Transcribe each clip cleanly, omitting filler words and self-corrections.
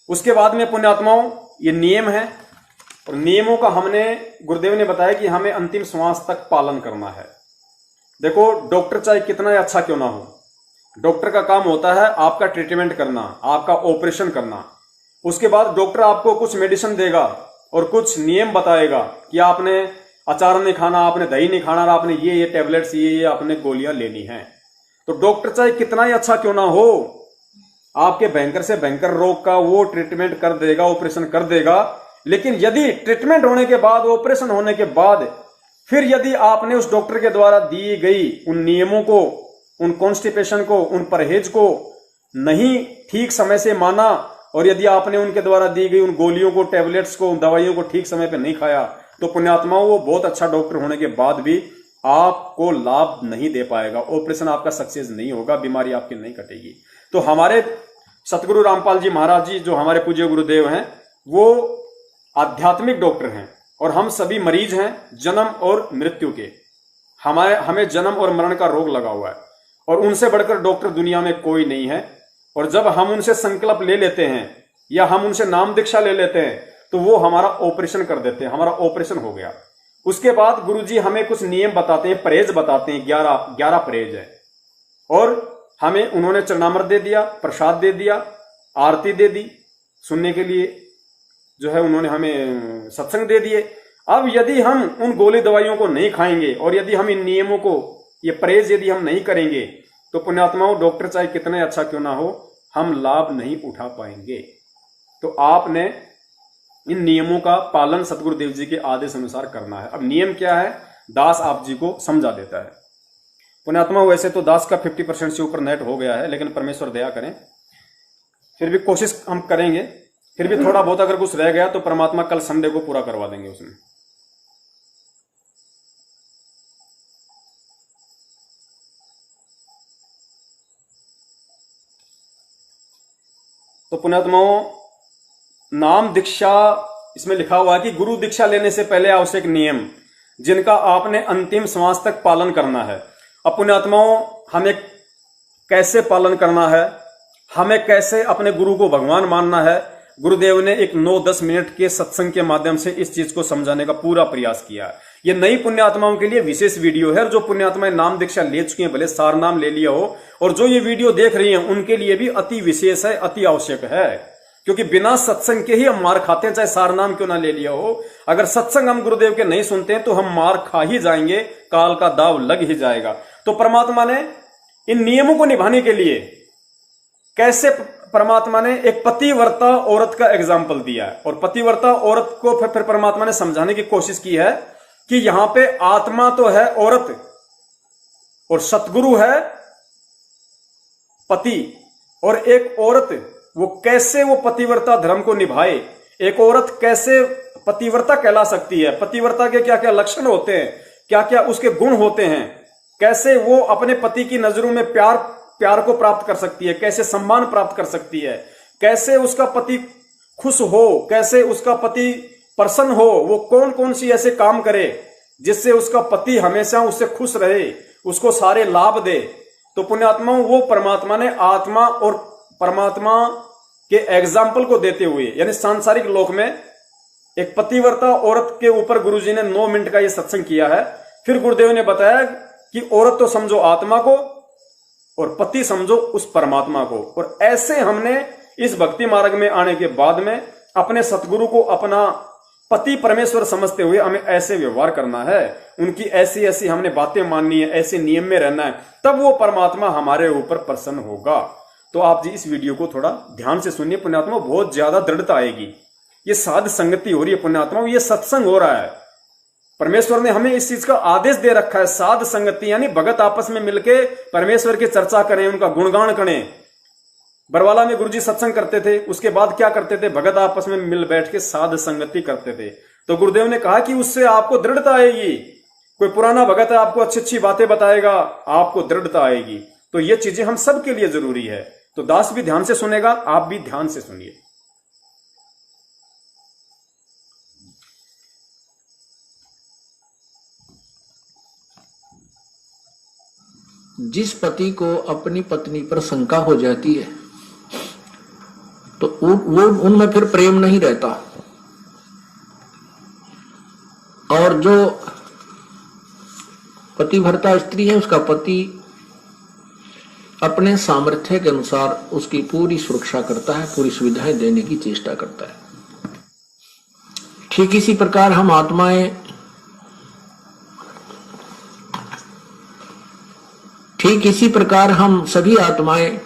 उसके बाद में पुण्यात्माओं ये नियम है, और नियमों का हमने गुरुदेव ने बताया कि हमें अंतिम श्वास तक पालन करना है। देखो डॉक्टर चाहे कितना ही अच्छा क्यों ना हो, डॉक्टर का काम होता है आपका ट्रीटमेंट करना, आपका ऑपरेशन करना। उसके बाद डॉक्टर आपको कुछ मेडिसिन देगा और कुछ नियम बताएगा कि आपने अचार नहीं खाना, आपने दही नहीं खाना, और आपने ये टेबलेट्स ये आपने गोलियां लेनी है। तो डॉक्टर चाहे कितना ही अच्छा क्यों ना हो, आपके भयंकर से भयंकर रोग का वो ट्रीटमेंट कर देगा, ऑपरेशन कर देगा। लेकिन यदि ट्रीटमेंट होने के बाद, ऑपरेशन होने के बाद, फिर यदि आपने उस डॉक्टर के द्वारा दी गई उन नियमों को, उन कॉन्स्टिपेशन को, उन परहेज को नहीं ठीक समय से माना, और यदि आपने उनके द्वारा दी गई उन गोलियों को, टैबलेट्स को, दवाइयों को ठीक समय पर नहीं खाया, तो पुण्यात्माओं वो बहुत अच्छा डॉक्टर होने के बाद भी आपको लाभ नहीं दे पाएगा, ऑपरेशन आपका सक्सेस नहीं होगा, बीमारी आपकी नहीं कटेगी। तो हमारे सतगुरु रामपाल जी महाराज जी जो हमारे पूज्य गुरुदेव हैं, वो आध्यात्मिक डॉक्टर हैं, और हम सभी मरीज हैं जन्म और मृत्यु के। हमें जन्म और मरण का रोग लगा हुआ है, और उनसे बढ़कर डॉक्टर दुनिया में कोई नहीं है। और जब हम उनसे संकल्प ले लेते हैं या हम उनसे नाम दीक्षा ले लेते हैं, तो वो हमारा ऑपरेशन कर देते हैं, हमारा ऑपरेशन हो गया। उसके बाद गुरुजी हमें कुछ नियम बताते हैं, परहेज बताते हैं, 11 परहेज है, और हमें उन्होंने चरणामृत दे दिया, प्रसाद दे दिया, आरती दे दी, सुनने के लिए जो है उन्होंने हमें सत्संग दे दिए। अब यदि हम उन गोली दवाइयों को नहीं खाएंगे और यदि हम इन नियमों को, ये परहेज यदि हम नहीं करेंगे, तो पुण्यात्माओं डॉक्टर चाहे कितने अच्छा क्यों ना हो, हम लाभ नहीं उठा पाएंगे। तो आपने इन नियमों का पालन सतगुरुदेव जी के आदेश अनुसार करना है। अब नियम क्या है, दास आप जी को समझा देता है। पुण्यात्मा वैसे तो दास का 50% से ऊपर नेट हो गया है, लेकिन परमेश्वर दया करें, फिर भी कोशिश हम करेंगे। फिर भी थोड़ा बहुत अगर कुछ रह गया तो परमात्मा कल संडे को पूरा करवा देंगे उसमें। तो पुण्यात्माओं नाम दीक्षा इसमें लिखा हुआ है कि गुरु दीक्षा लेने से पहले आवश्यक नियम जिनका आपने अंतिम श्वास तक पालन करना है। अब पुण्यात्माओं हमें कैसे पालन करना है, हमें कैसे अपने गुरु को भगवान मानना है, गुरुदेव ने एक 9-10 मिनट के सत्संग के माध्यम से इस चीज को समझाने का पूरा प्रयास किया। ये नई पुण्यात्माओं के लिए विशेष वीडियो है, जो पुण्यात्माएं नाम दीक्षा ले चुकी हैं, भले सार नाम ले लिया हो, और जो ये वीडियो देख रही हैं उनके लिए भी अति विशेष है, अति आवश्यक है। क्योंकि बिना सत्संग के ही हम मार खाते हैं, चाहे सार नाम क्यों ना ले लिया हो। अगर सत्संग हम गुरुदेव के नहीं सुनते हैं तो हम मार खा ही जाएंगे, काल का दाव लग ही जाएगा। तो परमात्मा ने इन नियमों को निभाने के लिए कैसे, परमात्मा ने एक पतिव्रता औरत का एग्जाम्पल दिया है, और पतिव्रता औरत को फिर परमात्मा ने समझाने की कोशिश की है कि यहां पे आत्मा तो है औरत, और सतगुरु है पति, और एक औरत वो कैसे वो पतिव्रता धर्म को निभाए, एक औरत कैसे पतिव्रता कहला सकती है, पतिव्रता के क्या क्या लक्षण होते हैं, क्या क्या उसके गुण होते हैं, कैसे वो अपने पति की नजरों में प्यार को प्राप्त कर सकती है, कैसे सम्मान प्राप्त कर सकती है, कैसे उसका पति खुश हो, कैसे उसका पति प्रसन्न हो, वो कौन कौन सी ऐसे काम करे जिससे उसका पति हमेशा उससे खुश रहे, उसको सारे लाभ दे। तो पुण्यात्माओं वो परमात्मा ने आत्मा और परमात्मा के एग्जाम्पल को देते हुए, यानी सांसारिक लोक में एक पतिव्रता औरत के ऊपर गुरुजी ने 9 मिनट का ये सत्संग किया है। फिर गुरुदेव ने बताया कि औरत तो समझो आत्मा को और पति समझो उस परमात्मा को। और ऐसे हमने इस भक्ति मार्ग में आने के बाद में अपने सतगुरु को अपना पति परमेश्वर समझते हुए हमें ऐसे व्यवहार करना है, उनकी ऐसी ऐसी हमने बातें माननी है, ऐसे नियम में रहना है, तब वो परमात्मा हमारे ऊपर प्रसन्न होगा। तो आप जी इस वीडियो को थोड़ा ध्यान से सुनिए पुण्यात्मा, बहुत ज्यादा दृढ़ता आएगी। ये साध संगति हो रही है पुण्यात्मा, ये सत्संग हो रहा है। परमेश्वर ने हमें इस चीज का आदेश दे रखा है, साध संगति, यानी भगत आपस में मिलके परमेश्वर की चर्चा करें, उनका गुणगान करें। बरवाला में गुरुजी सत्संग करते थे, उसके बाद क्या करते थे, भगत आपस में मिल बैठ के साध संगति करते थे। तो गुरुदेव ने कहा कि उससे आपको दृढ़ता आएगी। कोई पुराना भगत है आपको अच्छी अच्छी बातें बताएगा, आपको दृढ़ता आएगी। तो ये चीजें हम सबके लिए जरूरी है। तो दास भी ध्यान से सुनेगा, आप भी ध्यान से सुनिए। जिस पति को अपनी पत्नी पर शंका हो जाती है तो वो उनमें फिर प्रेम नहीं रहता। और जो पतिव्रता स्त्री है, उसका पति अपने सामर्थ्य के अनुसार उसकी पूरी सुरक्षा करता है, पूरी सुविधाएं देने की चेष्टा करता है। ठीक इसी प्रकार हम आत्माएं, ठीक इसी प्रकार हम सभी आत्माएं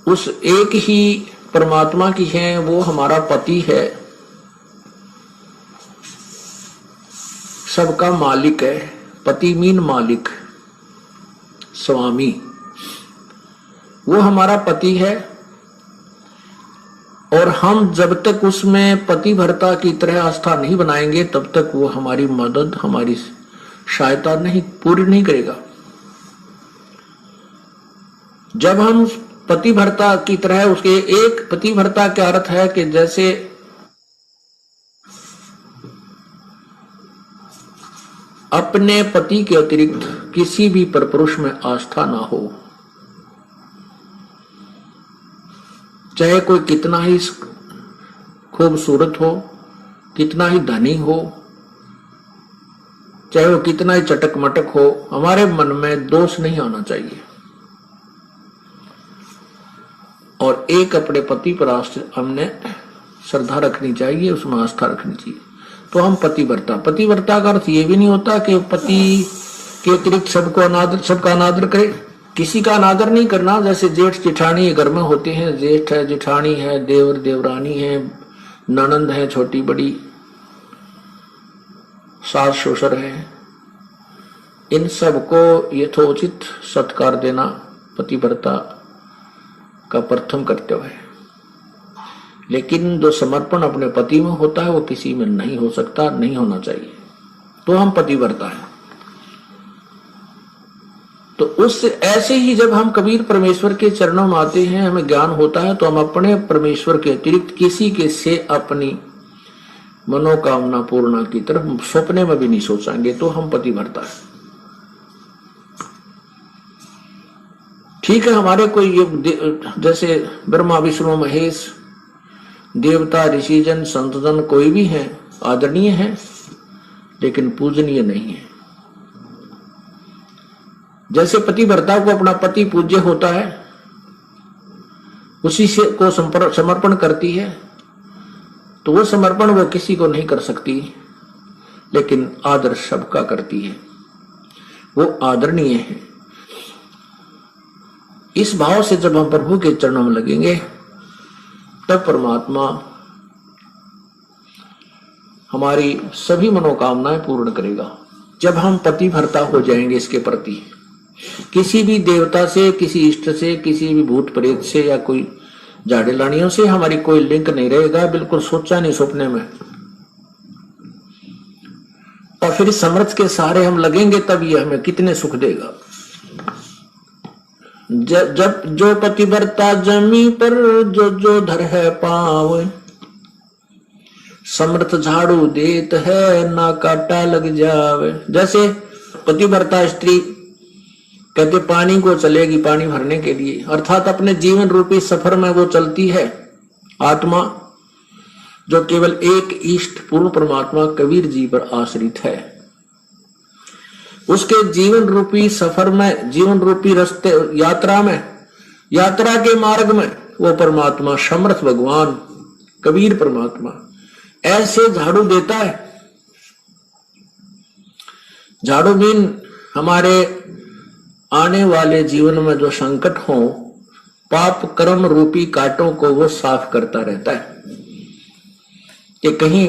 उस एक ही परमात्मा की हैं, वो हमारा पति है, सबका मालिक है। पति मीन मालिक, स्वामी, वो हमारा पति है। और हम जब तक उसमें पतिव्रता की तरह आस्था नहीं बनाएंगे, तब तक वो हमारी मदद, हमारी सहायता नहीं पूरी नहीं करेगा। जब हम पतिव्रता की तरह उसके, एक पतिव्रता का अर्थ है कि जैसे अपने पति के अतिरिक्त किसी भी परपुरुष में आस्था ना हो, चाहे कोई कितना ही खूबसूरत हो, कितना ही धनी हो, चाहे वो कितना ही चटक मटक हो, हमारे मन में दोष नहीं आना चाहिए। और एक अपने पति पर हमने श्रद्धा रखनी चाहिए, उसमें आस्था रखनी चाहिए। तो हम पतिव्रता, पतिव्रता का अर्थ ये भी नहीं होता कि पति के अतिरिक्त सबका अनादर करे, किसी का अनादर नहीं करना। जैसे जेठ जेठानी घर में होते हैं, जेठ है, जेठानी है, देवर देवरानी है, ननंद है छोटी बड़ी, सास ससुर है, इन सबको यथोचित सत्कार देना पतिव्रता का प्रथम कर्तव्य है। लेकिन जो समर्पण अपने पति में होता है वो किसी में नहीं हो सकता, नहीं होना चाहिए। तो हम पतिव्रता हैं। तो उस ऐसे ही जब हम कबीर परमेश्वर के चरणों में आते हैं, हमें ज्ञान होता है, तो हम अपने परमेश्वर के अतिरिक्त किसी के से अपनी मनोकामना पूर्ण की तरफ सपने में भी नहीं सोचेंगे, तो हम पतिव्रता है। ठीक है, हमारे कोई जैसे ब्रह्मा विष्णु महेश, देवता ऋषिजन संतजन कोई भी है, आदरणीय है, लेकिन पूजनीय नहीं है। जैसे पतिव्रता को अपना पति पूज्य होता है, उसी से को समर्पण करती है, तो वो समर्पण वो किसी को नहीं कर सकती, लेकिन आदर सबका करती है, वो आदरणीय है। इस भाव से जब हम प्रभु के चरणों में लगेंगे, तब परमात्मा हमारी सभी मनोकामनाएं पूर्ण करेगा। जब हम पतिव्रता हो जाएंगे इसके प्रति, किसी भी देवता से, किसी इष्ट से, किसी भी भूत प्रेत से या कोई झाड़े लानियों से हमारी कोई लिंक नहीं रहेगा, बिल्कुल सोचा नहीं सपने में। और फिर समर्थ के सहारे हम लगेंगे, तब ये हमें कितने सुख देगा। जब जो पतिव्रता जमी पर जो धर है पाव, समर्थ झाड़ू देत है ना काटा लग जावे। जैसे पतिव्रता स्त्री कहते पानी को चलेगी, पानी भरने के लिए, अर्थात अपने जीवन रूपी सफर में वो चलती है आत्मा, जो केवल एक इष्ट पूर्ण परमात्मा कबीर जी पर आश्रित है। उसके जीवन रूपी सफर में, जीवन रूपी रास्ते, यात्रा में, यात्रा के मार्ग में वो परमात्मा समर्थ भगवान कबीर परमात्मा ऐसे झाड़ू देता है। झाड़ू मीन हमारे आने वाले जीवन में जो संकट हो, पाप कर्म रूपी कांटों को वो साफ करता रहता है कि कहीं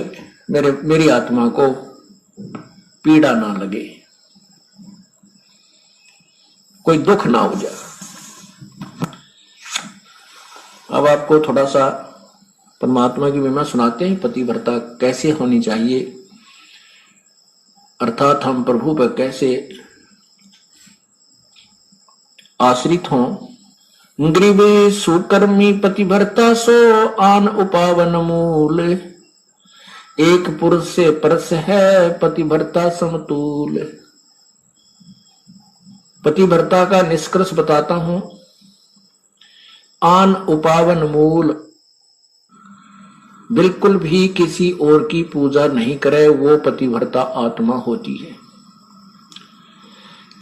मेरी आत्मा को पीड़ा ना लगे, कोई दुख ना हो जाए। अब आपको थोड़ा सा परमात्मा की महिमा सुनाते हैं, पतिव्रता कैसे होनी चाहिए, अर्थात हम प्रभु पर कैसे आश्रित हों। गृह सुकर्मी पतिव्रता सो आन उपावन मूल, एक पुरुष से परस है पतिव्रता समतूल। पतिव्रता का निष्कर्ष बताता हूं। आन उपावन मूल, बिल्कुल भी किसी और की पूजा नहीं करे, वो पतिव्रता आत्मा होती है।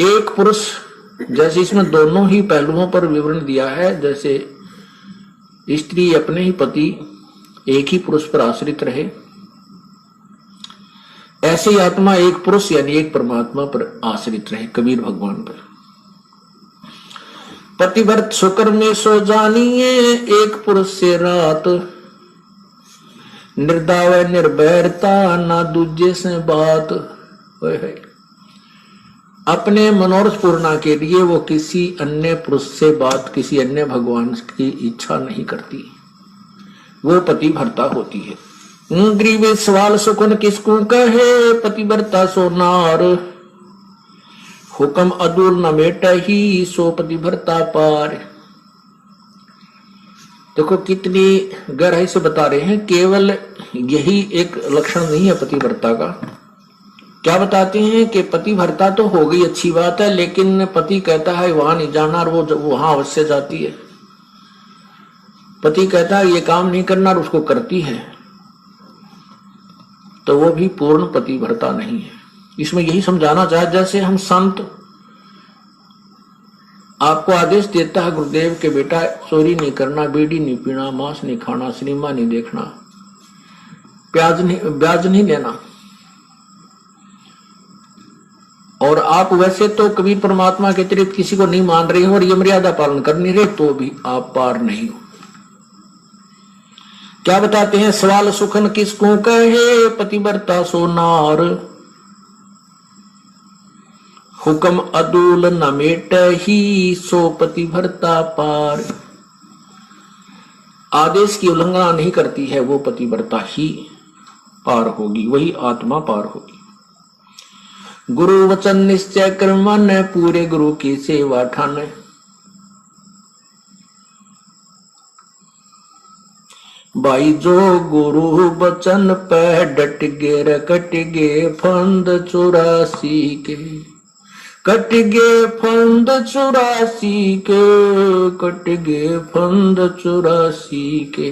एक पुरुष, जैसे इसमें दोनों ही पहलुओं पर विवरण दिया है, जैसे स्त्री अपने ही पति एक ही पुरुष पर आश्रित रहे, ऐसे ही आत्मा एक पुरुष यानी एक परमात्मा पर आश्रित रहे, कबीर भगवान पर। पतिव्रत शुक्र में सो जानिए, एक पुरुष से रात, निर्दाव निर्भयता ना दूजे से बात। अपने मनोरथ पूर्णा के लिए वो किसी अन्य पुरुष से बात, किसी अन्य भगवान की इच्छा नहीं करती, वो पतिव्रता होती है। गरीब सवाल सुकुन किसको कहे, पतिव्रता सो नार, हुक्म अदूर न मेट ही, सो पतिव्रता पार। देखो कितनी गहराई से बता रहे हैं, केवल यही एक लक्षण नहीं है पतिव्रता का। क्या बताते हैं कि पतिव्रता तो हो गई, अच्छी बात है, लेकिन पति कहता है वहां नहीं जाना और वो वहां अवश्य जाती है। पति कहता है ये काम नहीं करना और उसको करती है, तो वो भी पूर्ण पतिव्रता नहीं है। इसमें यही समझाना चाहे, जैसे हम संत आपको आदेश देता है गुरुदेव के बेटा चोरी नहीं करना, बीड़ी नहीं पीना, मांस नहीं खाना, सिनेमा नहीं देखना, ब्याज नहीं लेना, और आप वैसे तो कबीर परमात्मा के अतिरिक्त किसी को नहीं मान रहे हो और ये मर्यादा पालन कर नहीं रहे, तो भी आप पार नहीं हो। क्या बताते हैं, सवाल सुखन किसको कहे, पतिव्रता सो नार, हुक्म अदूल न मेट ही, सो पतिव्रता पार। आदेश की उल्लंघना नहीं करती है, वो पतिव्रता ही पार होगी, वही आत्मा पार होगी। गुरु वचन निश्चय कर मन, पूरे गुरु की सेवा ठान। भाई जो गुरु वचन पे डट गे रे, कट गे फंद 84 के, कट गे फंद 84 के, कट गे फंद 84 के।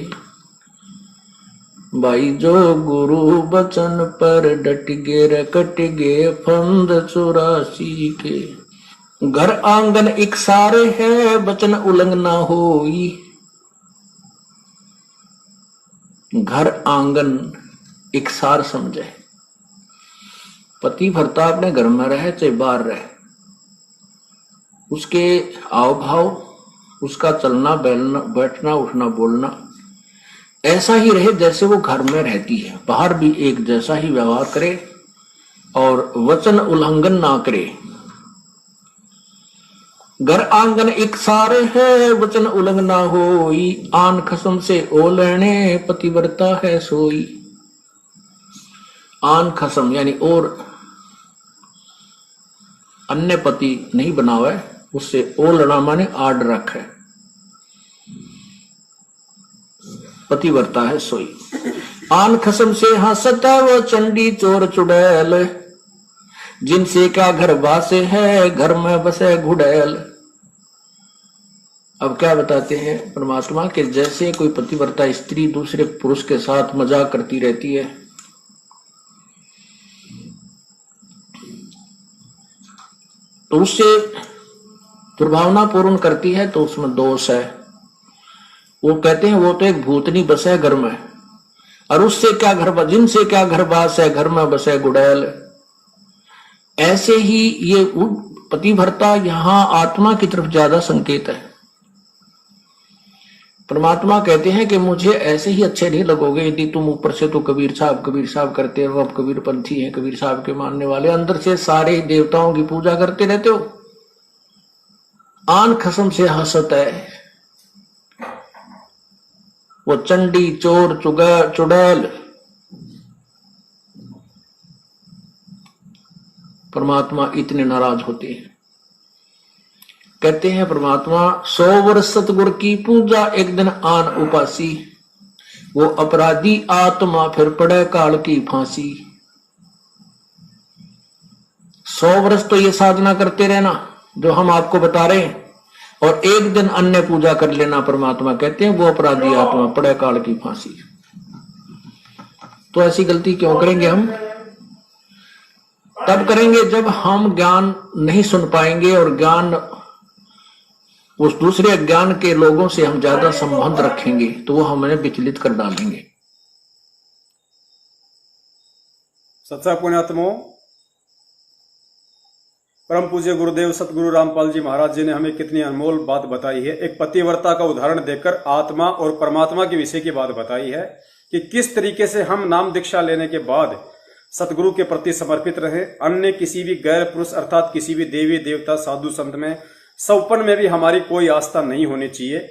भाई जो गुरु बचन पर डट गे रे, कट गे फंद 84 के। घर आंगन एक सारे है, बचन उल्लंघना होई। घर आंगन एक सार समझे, पतिव्रता अपने घर में रहे चाहे बाहर रहे, उसके आव भाव, उसका चलना बैठना उठना बोलना ऐसा ही रहे जैसे वो घर में रहती है, बाहर भी एक जैसा ही व्यवहार करे और वचन उल्लंघन ना करे। घर आंगन एक सारे है, वचन उल्लंघना होई। आन खसम से ओलने, पतिव्रता है सोई। आन खसम यानी और अन्य पति नहीं बनावे, उससे ओलना माने आड रख है, पतिव्रता है सोई। आन खसम से हंसत वो चंडी चोर चुड़ैल, जिनसे क्या घर बासे है, घर में बसे घुड़ैल। अब क्या बताते हैं परमात्मा के, जैसे कोई पतिव्रता स्त्री दूसरे पुरुष के साथ मजाक करती रहती है, तो उससे दुर्भावना पूर्ण करती है, तो उसमें दोष है। वो कहते हैं वो तो एक भूतनी बसे घर में, और उससे क्या घर, जिनसे क्या घर बास है, घर में बसे गुड़ैल। ऐसे ही ये पतिव्रता यहां आत्मा की तरफ ज्यादा संकेत है। परमात्मा कहते हैं कि मुझे ऐसे ही अच्छे नहीं लगोगे यदि तुम ऊपर से तो कबीर साहब करते हो, अब कबीर पंथी हैं, कबीर साहब के मानने वाले, अंदर से सारे देवताओं की पूजा करते रहते हो। आन खसम से हंसत है वो चंडी चोर चुड़ैल। परमात्मा इतने नाराज होते हैं। कहते हैं परमात्मा 100 वर्ष सतगुरु की पूजा, एक दिन आन उपासी। वो अपराधी आत्मा फिर पड़े काल की फांसी। 100 वर्ष तो ये साधना करते रहना जो हम आपको बता रहे हैं, और एक दिन अन्य पूजा कर लेना परमात्मा कहते हैं वो अपराधी आत्मा पड़े काल की फांसी। तो ऐसी गलती क्यों करेंगे हम? तब करेंगे जब हम ज्ञान नहीं सुन पाएंगे और ज्ञान उस दूसरे ज्ञान के लोगों से हम ज्यादा संबंध रखेंगे तो वो हमें विचलित कर डालेंगे। सच्चा पुण्यात्मों, परम पूज्य गुरुदेव सतगुरु रामपाल जी महाराज जी ने हमें कितनी अनमोल बात बताई है। एक पतिव्रता का उदाहरण देकर आत्मा और परमात्मा के विषय की बात बताई है कि किस तरीके से हम नाम दीक्षा लेने के बाद सतगुरु के प्रति समर्पित रहे। अन्य किसी भी गैर पुरुष अर्थात किसी भी देवी देवता साधु संत में सौपन में भी हमारी कोई आस्था नहीं होनी चाहिए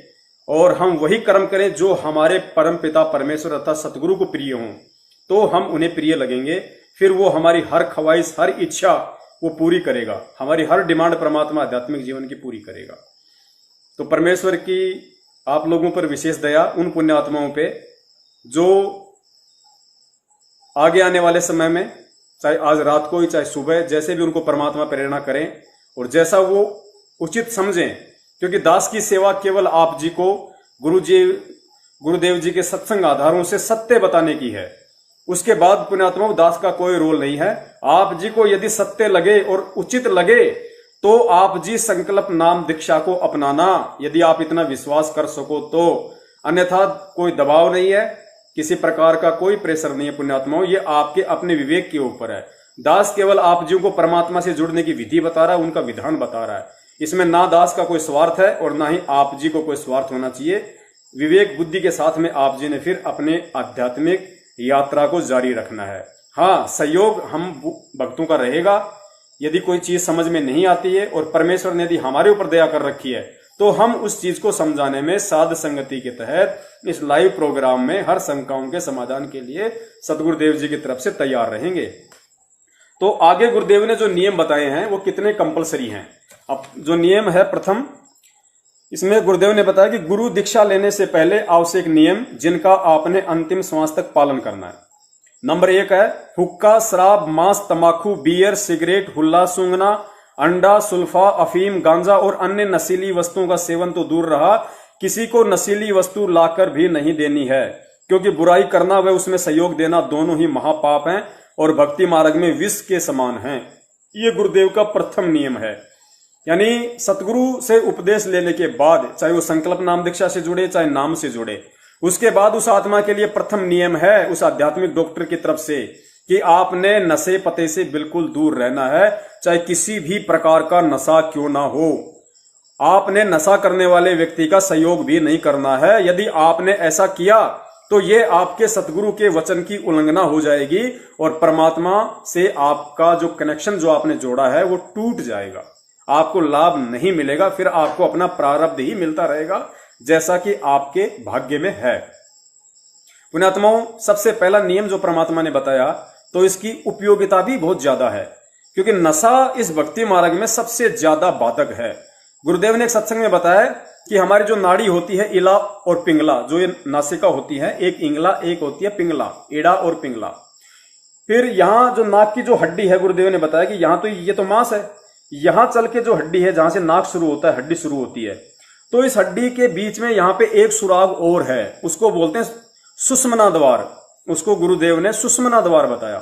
और हम वही कर्म करें जो हमारे परम पिता परमेश्वर अर्थात सतगुरु को प्रिय हों, तो हम उन्हें प्रिय लगेंगे। फिर वो हमारी हर ख्वाहिश हर इच्छा वो पूरी करेगा, हमारी हर डिमांड परमात्मा आध्यात्मिक जीवन की पूरी करेगा। तो परमेश्वर की आप लोगों पर विशेष दया उन पुण्यात्माओं पे जो आगे आने वाले समय में, चाहे आज रात को ही चाहे सुबह, जैसे भी उनको परमात्मा प्रेरणा करें और जैसा वो उचित समझें, क्योंकि दास की सेवा केवल आप जी को गुरुदेव जी के सत्संग आधारों से सत्य बताने की है। उसके बाद पुण्यात्माओं दास का कोई रोल नहीं है। आप जी को यदि सत्य लगे और उचित लगे तो आप जी संकल्प नाम दीक्षा को अपनाना, यदि आप इतना विश्वास कर सको तो। अन्यथा कोई दबाव नहीं है, किसी प्रकार का कोई प्रेशर नहीं है पुण्यात्माओं, ये आपके अपने विवेक के ऊपर है। दास केवल आप जी को परमात्मा से जुड़ने की विधि बता रहा है, उनका विधान बता रहा है। इसमें ना दास का कोई स्वार्थ है और ना ही आप जी को कोई स्वार्थ होना चाहिए। विवेक बुद्धि के साथ में आप जी ने फिर अपने आध्यात्मिक यात्रा को जारी रखना है। हाँ, सहयोग हम भक्तों का रहेगा। यदि कोई चीज समझ में नहीं आती है और परमेश्वर ने यदि हमारे ऊपर दया कर रखी है तो हम उस चीज को समझाने में साध संगति के तहत इस लाइव प्रोग्राम में हर शंकाओं के समाधान के लिए सतगुरुदेव जी की तरफ से तैयार रहेंगे। तो आगे गुरुदेव ने जो नियम बताए हैं वो कितने कंपलसरी हैं। अब जो नियम है प्रथम, इसमें गुरुदेव ने बताया कि गुरु दीक्षा लेने से पहले आवश्यक नियम जिनका आपने अंतिम श्वास तक पालन करना है। नंबर 1 है हुक्का, शराब, मांस, तंबाकू, बियर, सिगरेट, हुल्ला सूंघना, अंडा, सुल्फा, अफीम, गांजा और अन्य नशीली वस्तुओं का सेवन तो दूर रहा, किसी को नशीली वस्तु लाकर भी नहीं देनी है, क्योंकि बुराई करना व उसमें सहयोग देना दोनों ही महापाप हैं और भक्ति मार्ग में विष के समान हैं। ये गुरुदेव का प्रथम नियम है। यानी सतगुरु से उपदेश लेने के बाद, चाहे वो संकल्प नाम दीक्षा से जुड़े चाहे नाम से जुड़े, उसके बाद उस आत्मा के लिए प्रथम नियम है उस आध्यात्मिक डॉक्टर की तरफ से कि आपने नशे पते से बिल्कुल दूर रहना है, चाहे किसी भी प्रकार का नशा क्यों ना हो। आपने नशा करने वाले व्यक्ति का सहयोग भी नहीं करना है। यदि आपने ऐसा किया तो ये आपके सतगुरु के वचन की उल्लंघना हो जाएगी और परमात्मा से आपका जो कनेक्शन जो आपने जोड़ा है वो टूट जाएगा, आपको लाभ नहीं मिलेगा। फिर आपको अपना प्रारब्ध ही मिलता रहेगा जैसा कि आपके भाग्य में है। पुण्यात्माओं, सबसे पहला नियम जो परमात्मा ने बताया तो इसकी उपयोगिता भी बहुत ज्यादा है, क्योंकि नशा इस भक्ति मार्ग में सबसे ज्यादा बाधक है। गुरुदेव ने एक सत्संग में बताया कि हमारी जो नाड़ी होती है इला और पिंगला, जो ये नासिका होती है, एक इंगला एक होती है पिंगला, इड़ा और पिंगला। फिर यहां जो नाक की जो हड्डी है, गुरुदेव ने बताया कि यहां तो ये तो मांस है, यहां चल के जो हड्डी है जहां से नाक शुरू होता है, हड्डी शुरू होती है, तो इस हड्डी के बीच में यहां पे एक सुराग और है, उसको बोलते हैं सुषुम्ना द्वार। उसको गुरुदेव ने सुषुम्ना द्वार बताया।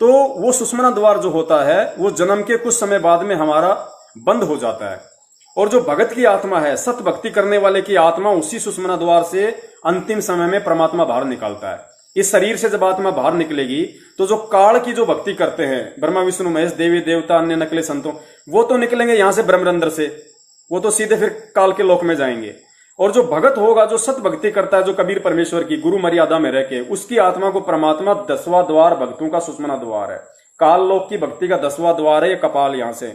तो वो सुषुम्ना द्वार जो होता है वो जन्म के कुछ समय बाद में हमारा बंद हो जाता है, और जो भगत की आत्मा है, सत भक्ति करने वाले की आत्मा, उसी सुषुम्ना द्वार से अंतिम समय में परमात्मा बाहर निकालता है। इस शरीर से जब आत्मा बाहर निकलेगी तो जो काल की जो भक्ति करते हैं, ब्रह्मा विष्णु महेश देवी देवता अन्य नकले संतों, वो तो निकलेंगे यहां से ब्रह्मरंध्र से, वो तो सीधे फिर काल के लोक में जाएंगे। और जो भगत होगा, जो सत भक्ति करता है, जो कबीर परमेश्वर की गुरु मर्यादा में रह के, उसकी आत्मा को परमात्मा 10वां द्वार भक्तों का सुषुम्ना द्वार है। काल लोक की भक्ति का 10वां द्वार है ये कपाल, यहां से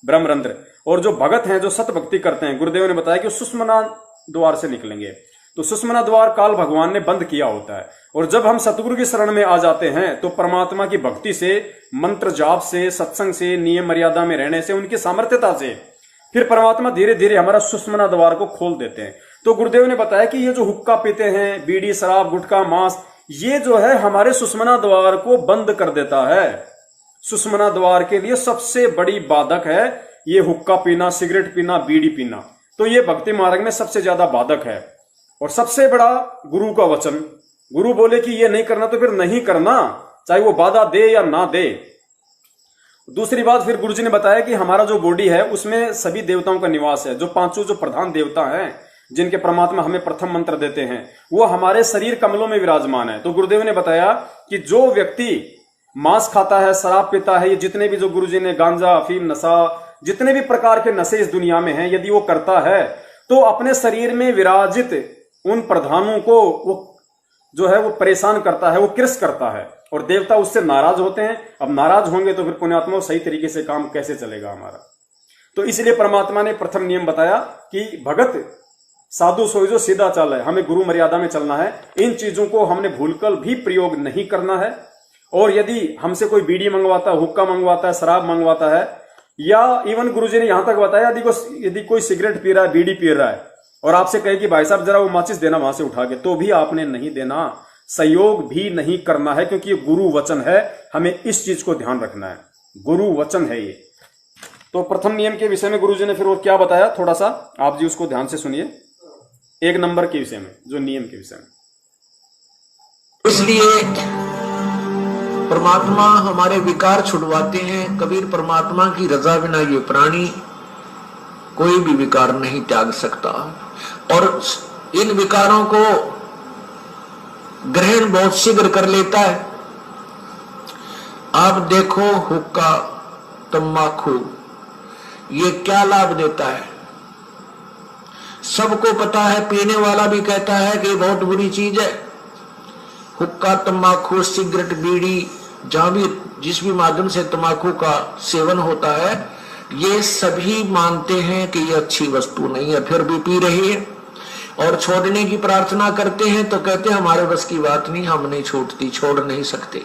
ब्रह्मरंध्र। और जो भगत हैं, जो सत भक्ति करते हैं, गुरुदेव ने बताया कि सुषुम्ना द्वार से निकलेंगे। तो सुषुम्ना द्वार काल भगवान ने बंद किया होता है, और जब हम सतगुरु की शरण में आ जाते हैं तो परमात्मा की भक्ति से, मंत्र जाप से, सत्संग से, नियम मर्यादा में रहने से, उनकी सामर्थ्यता से फिर परमात्मा धीरे धीरे हमारा सुषुम्ना द्वार को खोल देते हैं। तो गुरुदेव ने बताया कि ये जो हुक्का पीते हैं, बीड़ी, शराब, गुटखा, मांस, ये जो है हमारे सुषुम्ना द्वार को बंद कर देता है। सुषुम्ना द्वार के लिए सबसे बड़ी बाधक है ये हुक्का पीना, सिगरेट पीना, बीड़ी पीना। तो ये भक्ति मार्ग में सबसे ज्यादा बाधक है। और सबसे बड़ा गुरु का वचन, गुरु बोले कि ये नहीं करना तो फिर नहीं करना, चाहे वो बाधा दे या ना दे। दूसरी बात फिर गुरुजी ने बताया कि हमारा जो बॉडी है उसमें सभी देवताओं का निवास है। जो पांचों जो प्रधान देवता हैं जिनके परमात्मा हमें प्रथम मंत्र देते हैं वो हमारे शरीर कमलों में विराजमान है। तो गुरुदेव ने बताया कि जो व्यक्ति मांस खाता है, शराब पीता है, ये जितने भी जो गुरुजी ने गांजा, अफीम, नशा, जितने भी प्रकार के नशे इस दुनिया में हैं, यदि वो करता है तो अपने शरीर में विराजित उन प्रधानों को वो जो है वो परेशान करता है, वो कृष करता है और देवता उससे नाराज होते हैं। अब नाराज होंगे तो फिर पुण्यात्मा सही तरीके से काम कैसे चलेगा हमारा। तो इसलिए परमात्मा ने प्रथम नियम बताया कि भगत साधु सोई जो सीधा चल है, हमें गुरु मर्यादा में चलना है। इन चीजों को हमने भूलकर भी प्रयोग नहीं करना है। और यदि हमसे कोई बीड़ी मंगवाता है, हुक्का मंगवाता है, शराब मंगवाता है, या इवन गुरुजी ने यहां तक बताया यदि कोई सिगरेट पी रहा है, बीड़ी पी रहा है और आपसे कहे कि भाई साहब जरा वो माचिस देना वहां से उठा के, तो भी आपने नहीं देना, सहयोग भी नहीं करना है, क्योंकि ये गुरु वचन है। हमें इस चीज को ध्यान रखना है, गुरु वचन है ये। तो प्रथम नियम के विषय में गुरुजी ने फिर और क्या बताया, थोड़ा सा आप जी उसको ध्यान से सुनिए। 1 नंबर के विषय में, जो नियम के विषय में, इसलिए परमात्मा हमारे विकार छुड़वाते हैं। कबीर परमात्मा की रजा बिना ये प्राणी कोई भी विकार नहीं त्याग सकता और इन विकारों को ग्रहण बहुत शीघ्र कर लेता है। आप देखो हुक्का, तंबाकू, ये क्या लाभ देता है, सबको पता है। पीने वाला भी कहता है कि बहुत बुरी चीज है। हुक्का, तंबाकू, सिगरेट, बीड़ी, जहां भी जिस भी माध्यम से तंबाकू का सेवन होता है, ये सभी मानते हैं कि ये अच्छी वस्तु नहीं है, फिर भी पी रही है। और छोड़ने की प्रार्थना करते हैं तो कहते हैं हमारे बस की बात नहीं, हम नहीं छूटती, छोड़ नहीं सकते।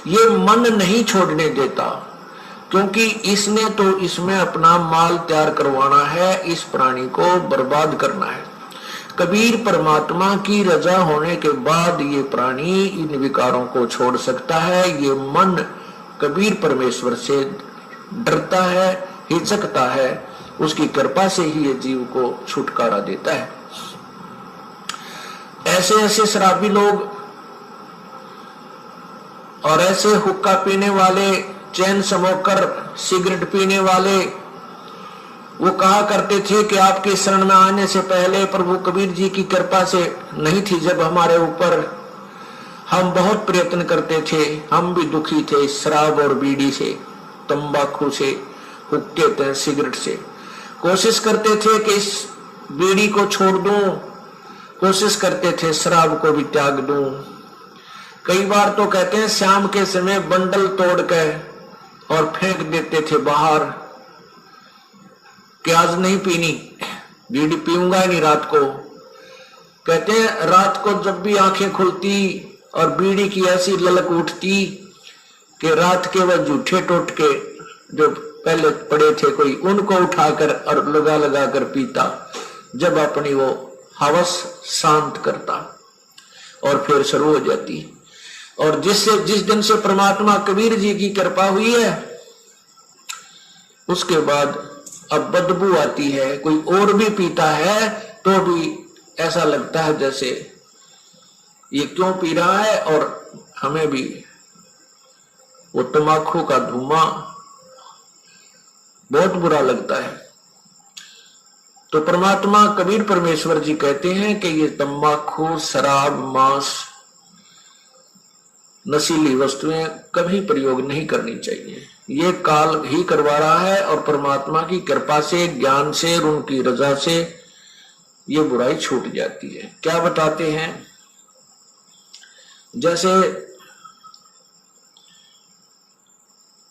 ये मन नहीं छोड़ने देता, क्योंकि इसने तो इसमें अपना माल तैयार करवाना है, इस प्राणी को बर्बाद करना है। कबीर परमात्मा की रजा होने के बाद ये प्राणी इन विकारों को छोड़ सकता है। ये मन कबीर परमेश्वर से डरता है, हिचकता है, उसकी कृपा से ही ये जीव को छुटकारा देता है। ऐसे ऐसे शराबी लोग और ऐसे हुक्का पीने वाले, चैन स्मोकर, सिगरेट पीने वाले, वो कहा करते थे कि आपके शरण में आने से पहले प्रभु कबीर जी की कृपा से नहीं थी जब हमारे ऊपर, हम बहुत प्रयत्न करते थे, हम भी दुखी थे शराब और बीड़ी से, तंबाकू से, हुक्के थे, सिगरेट से। कोशिश करते थे कि इस बीड़ी को छोड़ दूं, कोशिश करते थे शराब को भी त्याग दूं। कई बार तो कहते हैं शाम के समय बंडल तोड़ के और फेंक देते थे बाहर कि आज नहीं पीनी, बीड़ी पीऊंगा ही नहीं रात को। कहते हैं रात को जब भी आंखें खुलती और बीड़ी की ऐसी ललक उठती कि रात के वह जूठे टोटके जो पहले पड़े थे कोई, उनको उठाकर और लगा लगा कर पीता, जब अपनी वो हवस शांत करता और फिर शुरू हो जाती। और जिस दिन से परमात्मा कबीर जी की कृपा हुई है, उसके बाद अब बदबू आती है। कोई और भी पीता है तो भी ऐसा लगता है जैसे ये क्यों पी रहा है, और हमें भी वो तंबाकू का धुआं बहुत बुरा लगता है। तो परमात्मा कबीर परमेश्वर जी कहते हैं कि ये तंबाकू, शराब, मांस, नशीली वस्तुएं कभी प्रयोग नहीं करनी चाहिए। ये काल ही करवा रहा है और परमात्मा की कृपा से, ज्ञान से और उनकी रजा से ये बुराई छूट जाती है। क्या बताते हैं, जैसे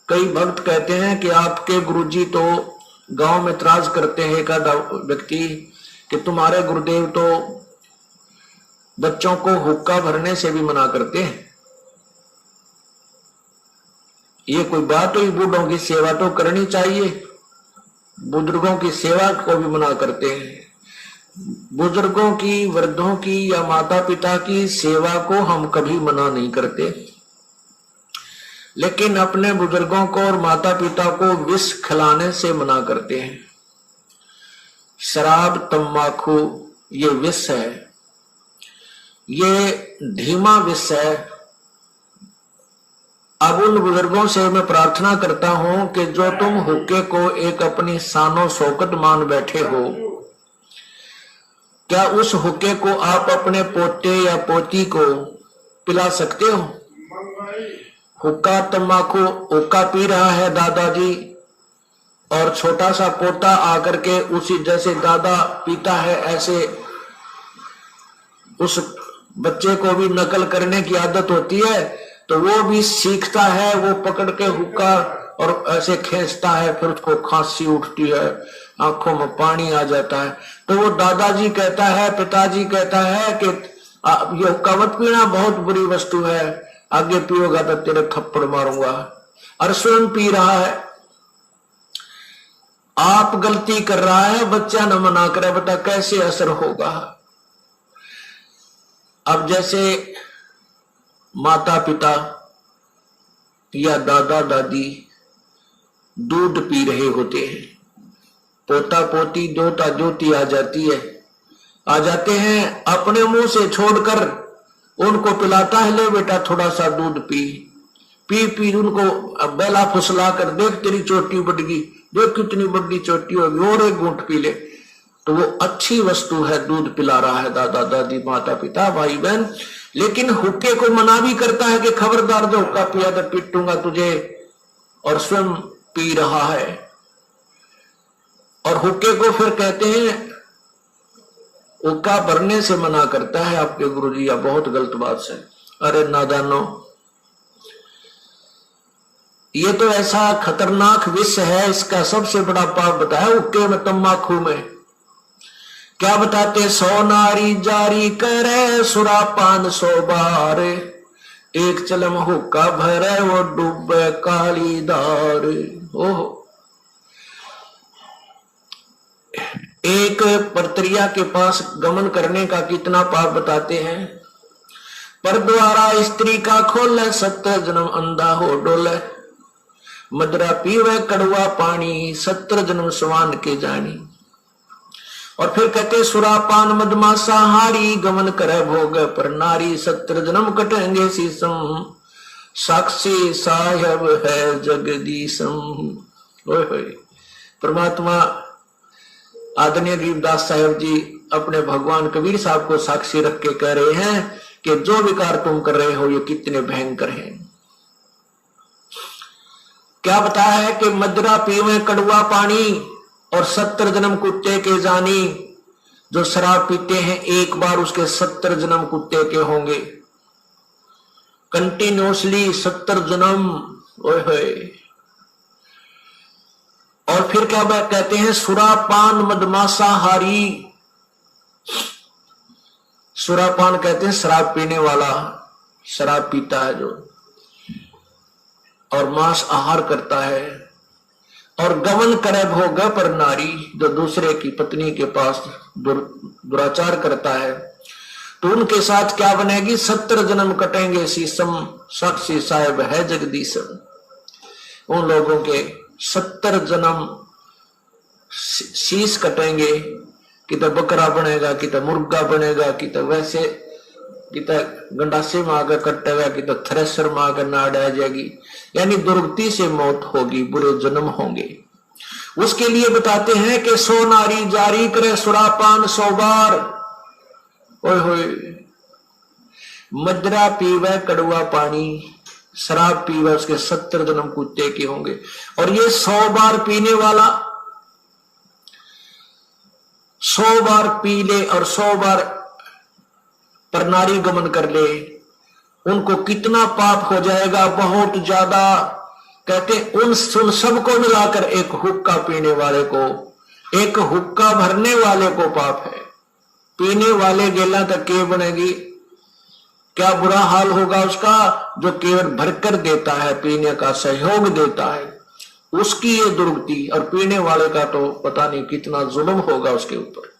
कई भक्त कहते हैं कि आपके गुरुजी तो गांव में त्राज करते हैं, एक आधा व्यक्ति, कि तुम्हारे गुरुदेव तो बच्चों को हुक्का भरने से भी मना करते हैं। ये कोई बात हुई? बूढ़ों की सेवा तो करनी चाहिए, बुजुर्गों की सेवा को भी मना करते हैं। बुजुर्गों की, वृद्धों की या माता पिता की सेवा को हम कभी मना नहीं करते, लेकिन अपने बुजुर्गों को और माता पिता को विष खिलाने से मना करते हैं। शराब तंबाकू ये विष है, ये धीमा विष है। अब उन बुजुर्गों से मैं प्रार्थना करता हूं कि जो तुम हुक्के को एक अपनी शानो शौकत मान बैठे हो, क्या उस हुक्के को आप अपने पोते या पोती को पिला सकते हो? हुक्का तंबाकू हुक्का पी रहा है दादाजी, और छोटा सा पोता आकर के उसी जैसे दादा पीता है ऐसे उस बच्चे को भी नकल करने की आदत होती है, तो वो भी सीखता है, वो पकड़ के हुक्का और ऐसे खींचता है, फिर उसको खांसी उठती है, आंखों में पानी आ जाता है। तो वो दादाजी कहता है, पिताजी कहता है कि ये हुक्का मत पीना, बहुत बुरी वस्तु है, आगे पियोगा तो तेरे थप्पड़ मारूंगा। और स्वयं पी रहा है, आप गलती कर रहा है, बच्चा न मना करे, बता कैसे असर होगा। अब जैसे माता पिता या दादा दादी दूध पी रहे होते हैं, पोता पोती दोता दोती आ जाते हैं, अपने मुंह से छोड़कर उनको पिलाता है, ले बेटा थोड़ा सा दूध पी पी उनको बेला फुसला कर, देख तेरी चोटी बढ़ गई, देख कितनी बड़ी चोटी होगी, और एक घूंट पी ले। तो वो अच्छी वस्तु है, दूध पिला रहा है दादा दादी माता पिता भाई बहन। लेकिन हुक्के को मना भी करता है कि खबरदार जो हुक्का पिया तो पीटूंगा तुझे, और स्वयं पी रहा है। और हुक्के को फिर कहते हैं, हुक्का भरने से मना करता है आपके गुरुजी, या बहुत गलत बात से। अरे नादानो, ये तो ऐसा खतरनाक विष है, इसका सबसे बड़ा पाप बताया हुक्के में तंबाकू में। क्या बताते? 100 नारी जारी करे सुरापान 100 बार, एक चलम हुक्का भरे वो डूबे काली दार। ओहो, एक परत्रिया के पास गमन करने का कितना पाप बताते हैं। पर द्वारा स्त्री का खोले 70 जन्म अंधा हो डोले, मदरा पीवे कड़वा पानी 70 जन्म स्वान के जानी। और फिर कहते सुरापान मदमासा हारी, गमन करे भोग पर नारी 70 जन्म कटेंगे शीसम, साक्षी साहेब है जगदीशम। परमात्मा आदरणीय गरीबदास साहेब जी अपने भगवान कबीर साहब को साक्षी रख के कह रहे हैं कि जो विकार तुम कर रहे हो ये कितने भयंकर हैं। क्या बताया है कि मदरा पीवे कड़वा पानी और 70 जन्म कुत्ते के जानी। जो शराब पीते हैं एक बार उसके 70 जन्म कुत्ते के होंगे, कंटिन्यूसली 70 जन्म। ओए, और फिर क्या कहते हैं? सुरापान मदमासा हारी। सुरापान कहते हैं शराब पीने वाला, शराब पीता है जो, और मांस आहार करता है। और गमन करे भोग पर नारी, जो दूसरे की पत्नी के पास दुराचार करता है, तो उनके साथ क्या बनेगी? 70 जन्म कटेंगे शीसम, साक्षी साहेब है जगदीशम। उन लोगों के 70 जन्म शीश कटेंगे, कि तो बकरा बनेगा, कि तो मुर्गा बनेगा, कि तो वैसे, कि तो गंडासे में आकर कटेगा, कि तो थ्रेसर में आकर नाड़ आ जाएगी। यानी दुर्गति से मौत होगी, बुरे जन्म होंगे। उसके लिए बताते हैं कि 100 नारी जारी करे सुरापान 100 बार। ओए होए, मदरा पीवे कड़वा पानी, शराब पीवे उसके 70 जन्म कुत्ते के होंगे। और ये 100 बार पीने वाला 100 बार पी ले और 100 बार पर नारी गमन कर ले, उनको कितना पाप हो जाएगा? बहुत ज्यादा। कहते उन सबको मिलाकर एक हुक्का पीने वाले को, एक हुक्का भरने वाले को पाप है। पीने वाले गेला तक के बनेगी, क्या बुरा हाल होगा उसका जो केवल भरकर देता है, पीने का सहयोग देता है, उसकी ये दुर्गति। और पीने वाले का तो पता नहीं कितना जुल्म होगा उसके ऊपर।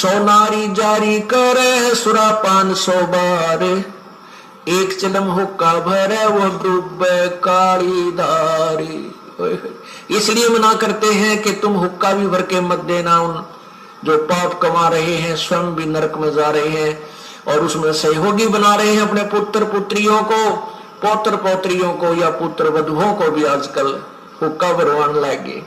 सो नारी जारी करे सुरापान 100 बार, एक चिलम हुक्का भरे वो डूबे काली धारी। इसलिए मना करते हैं कि तुम हुक्का भी भर के मत देना। उन जो पाप कमा रहे हैं स्वयं भी नरक में जा रहे हैं और उसमें सहयोगी बना रहे हैं अपने पुत्र पुत्रियों को, पौत्र पौत्रियों को या पुत्र वधुओं को भी आजकल हुक्का भरवाने लगे।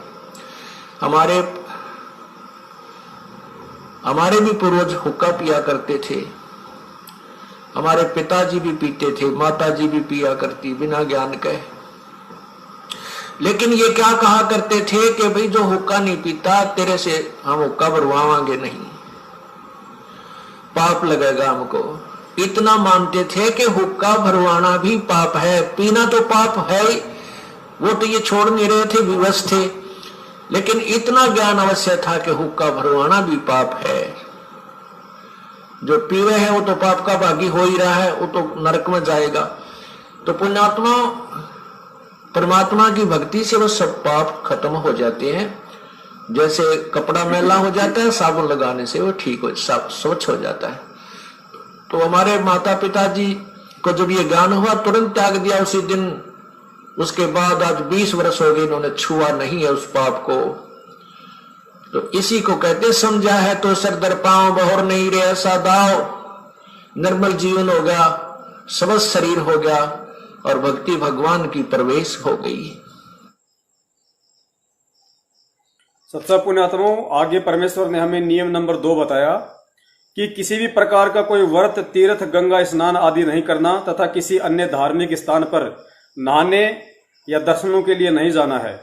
हमारे भी पूर्वज हुक्का पिया करते थे, हमारे पिताजी भी पीते थे, माताजी भी पिया करती बिना ज्ञान के। लेकिन ये क्या कहा करते थे कि भाई जो हुक्का नहीं पीता तेरे से हम हुक्का भरवाएंगे नहीं, पाप लगेगा हमको। इतना मानते थे कि हुक्का भरवाना भी पाप है, पीना तो पाप है ही, वो तो ये छोड़ नहीं रहे थे, विवश थे। लेकिन इतना ज्ञान अवश्य था कि हुक्का भरवाना भी पाप है। जो पीवे है वो तो पाप का भागी हो ही रहा है, वो तो नरक में जाएगा। तो पुण्यात्मा परमात्मा की भक्ति से वो सब पाप खत्म हो जाते हैं। जैसे कपड़ा मैला हो जाता है साबुन लगाने से वो ठीक हो, स्वच्छ हो जाता है। तो हमारे माता पिताजी को जब ये ज्ञान हुआ तुरंत त्याग दिया उसी दिन। उसके बाद आज 20 वर्ष हो गए इन्होंने छुआ नहीं है उस पाप को। तो इसी को कहते समझा है तो सर दर पांव बहोर नहीं रे ऐसा दाव, निर्मल जीवन हो गया, समस्त शरीर हो गया और भक्ति भगवान की प्रवेश हो गई। सच्चा पुण्यात्माओं, आगे परमेश्वर ने हमें नियम नंबर 2 बताया कि किसी भी प्रकार का कोई व्रत, तीर्थ, गंगा स्नान आदि नहीं करना तथा किसी अन्य धार्मिक स्थान पर नहाने या दर्शनों के लिए नहीं जाना है।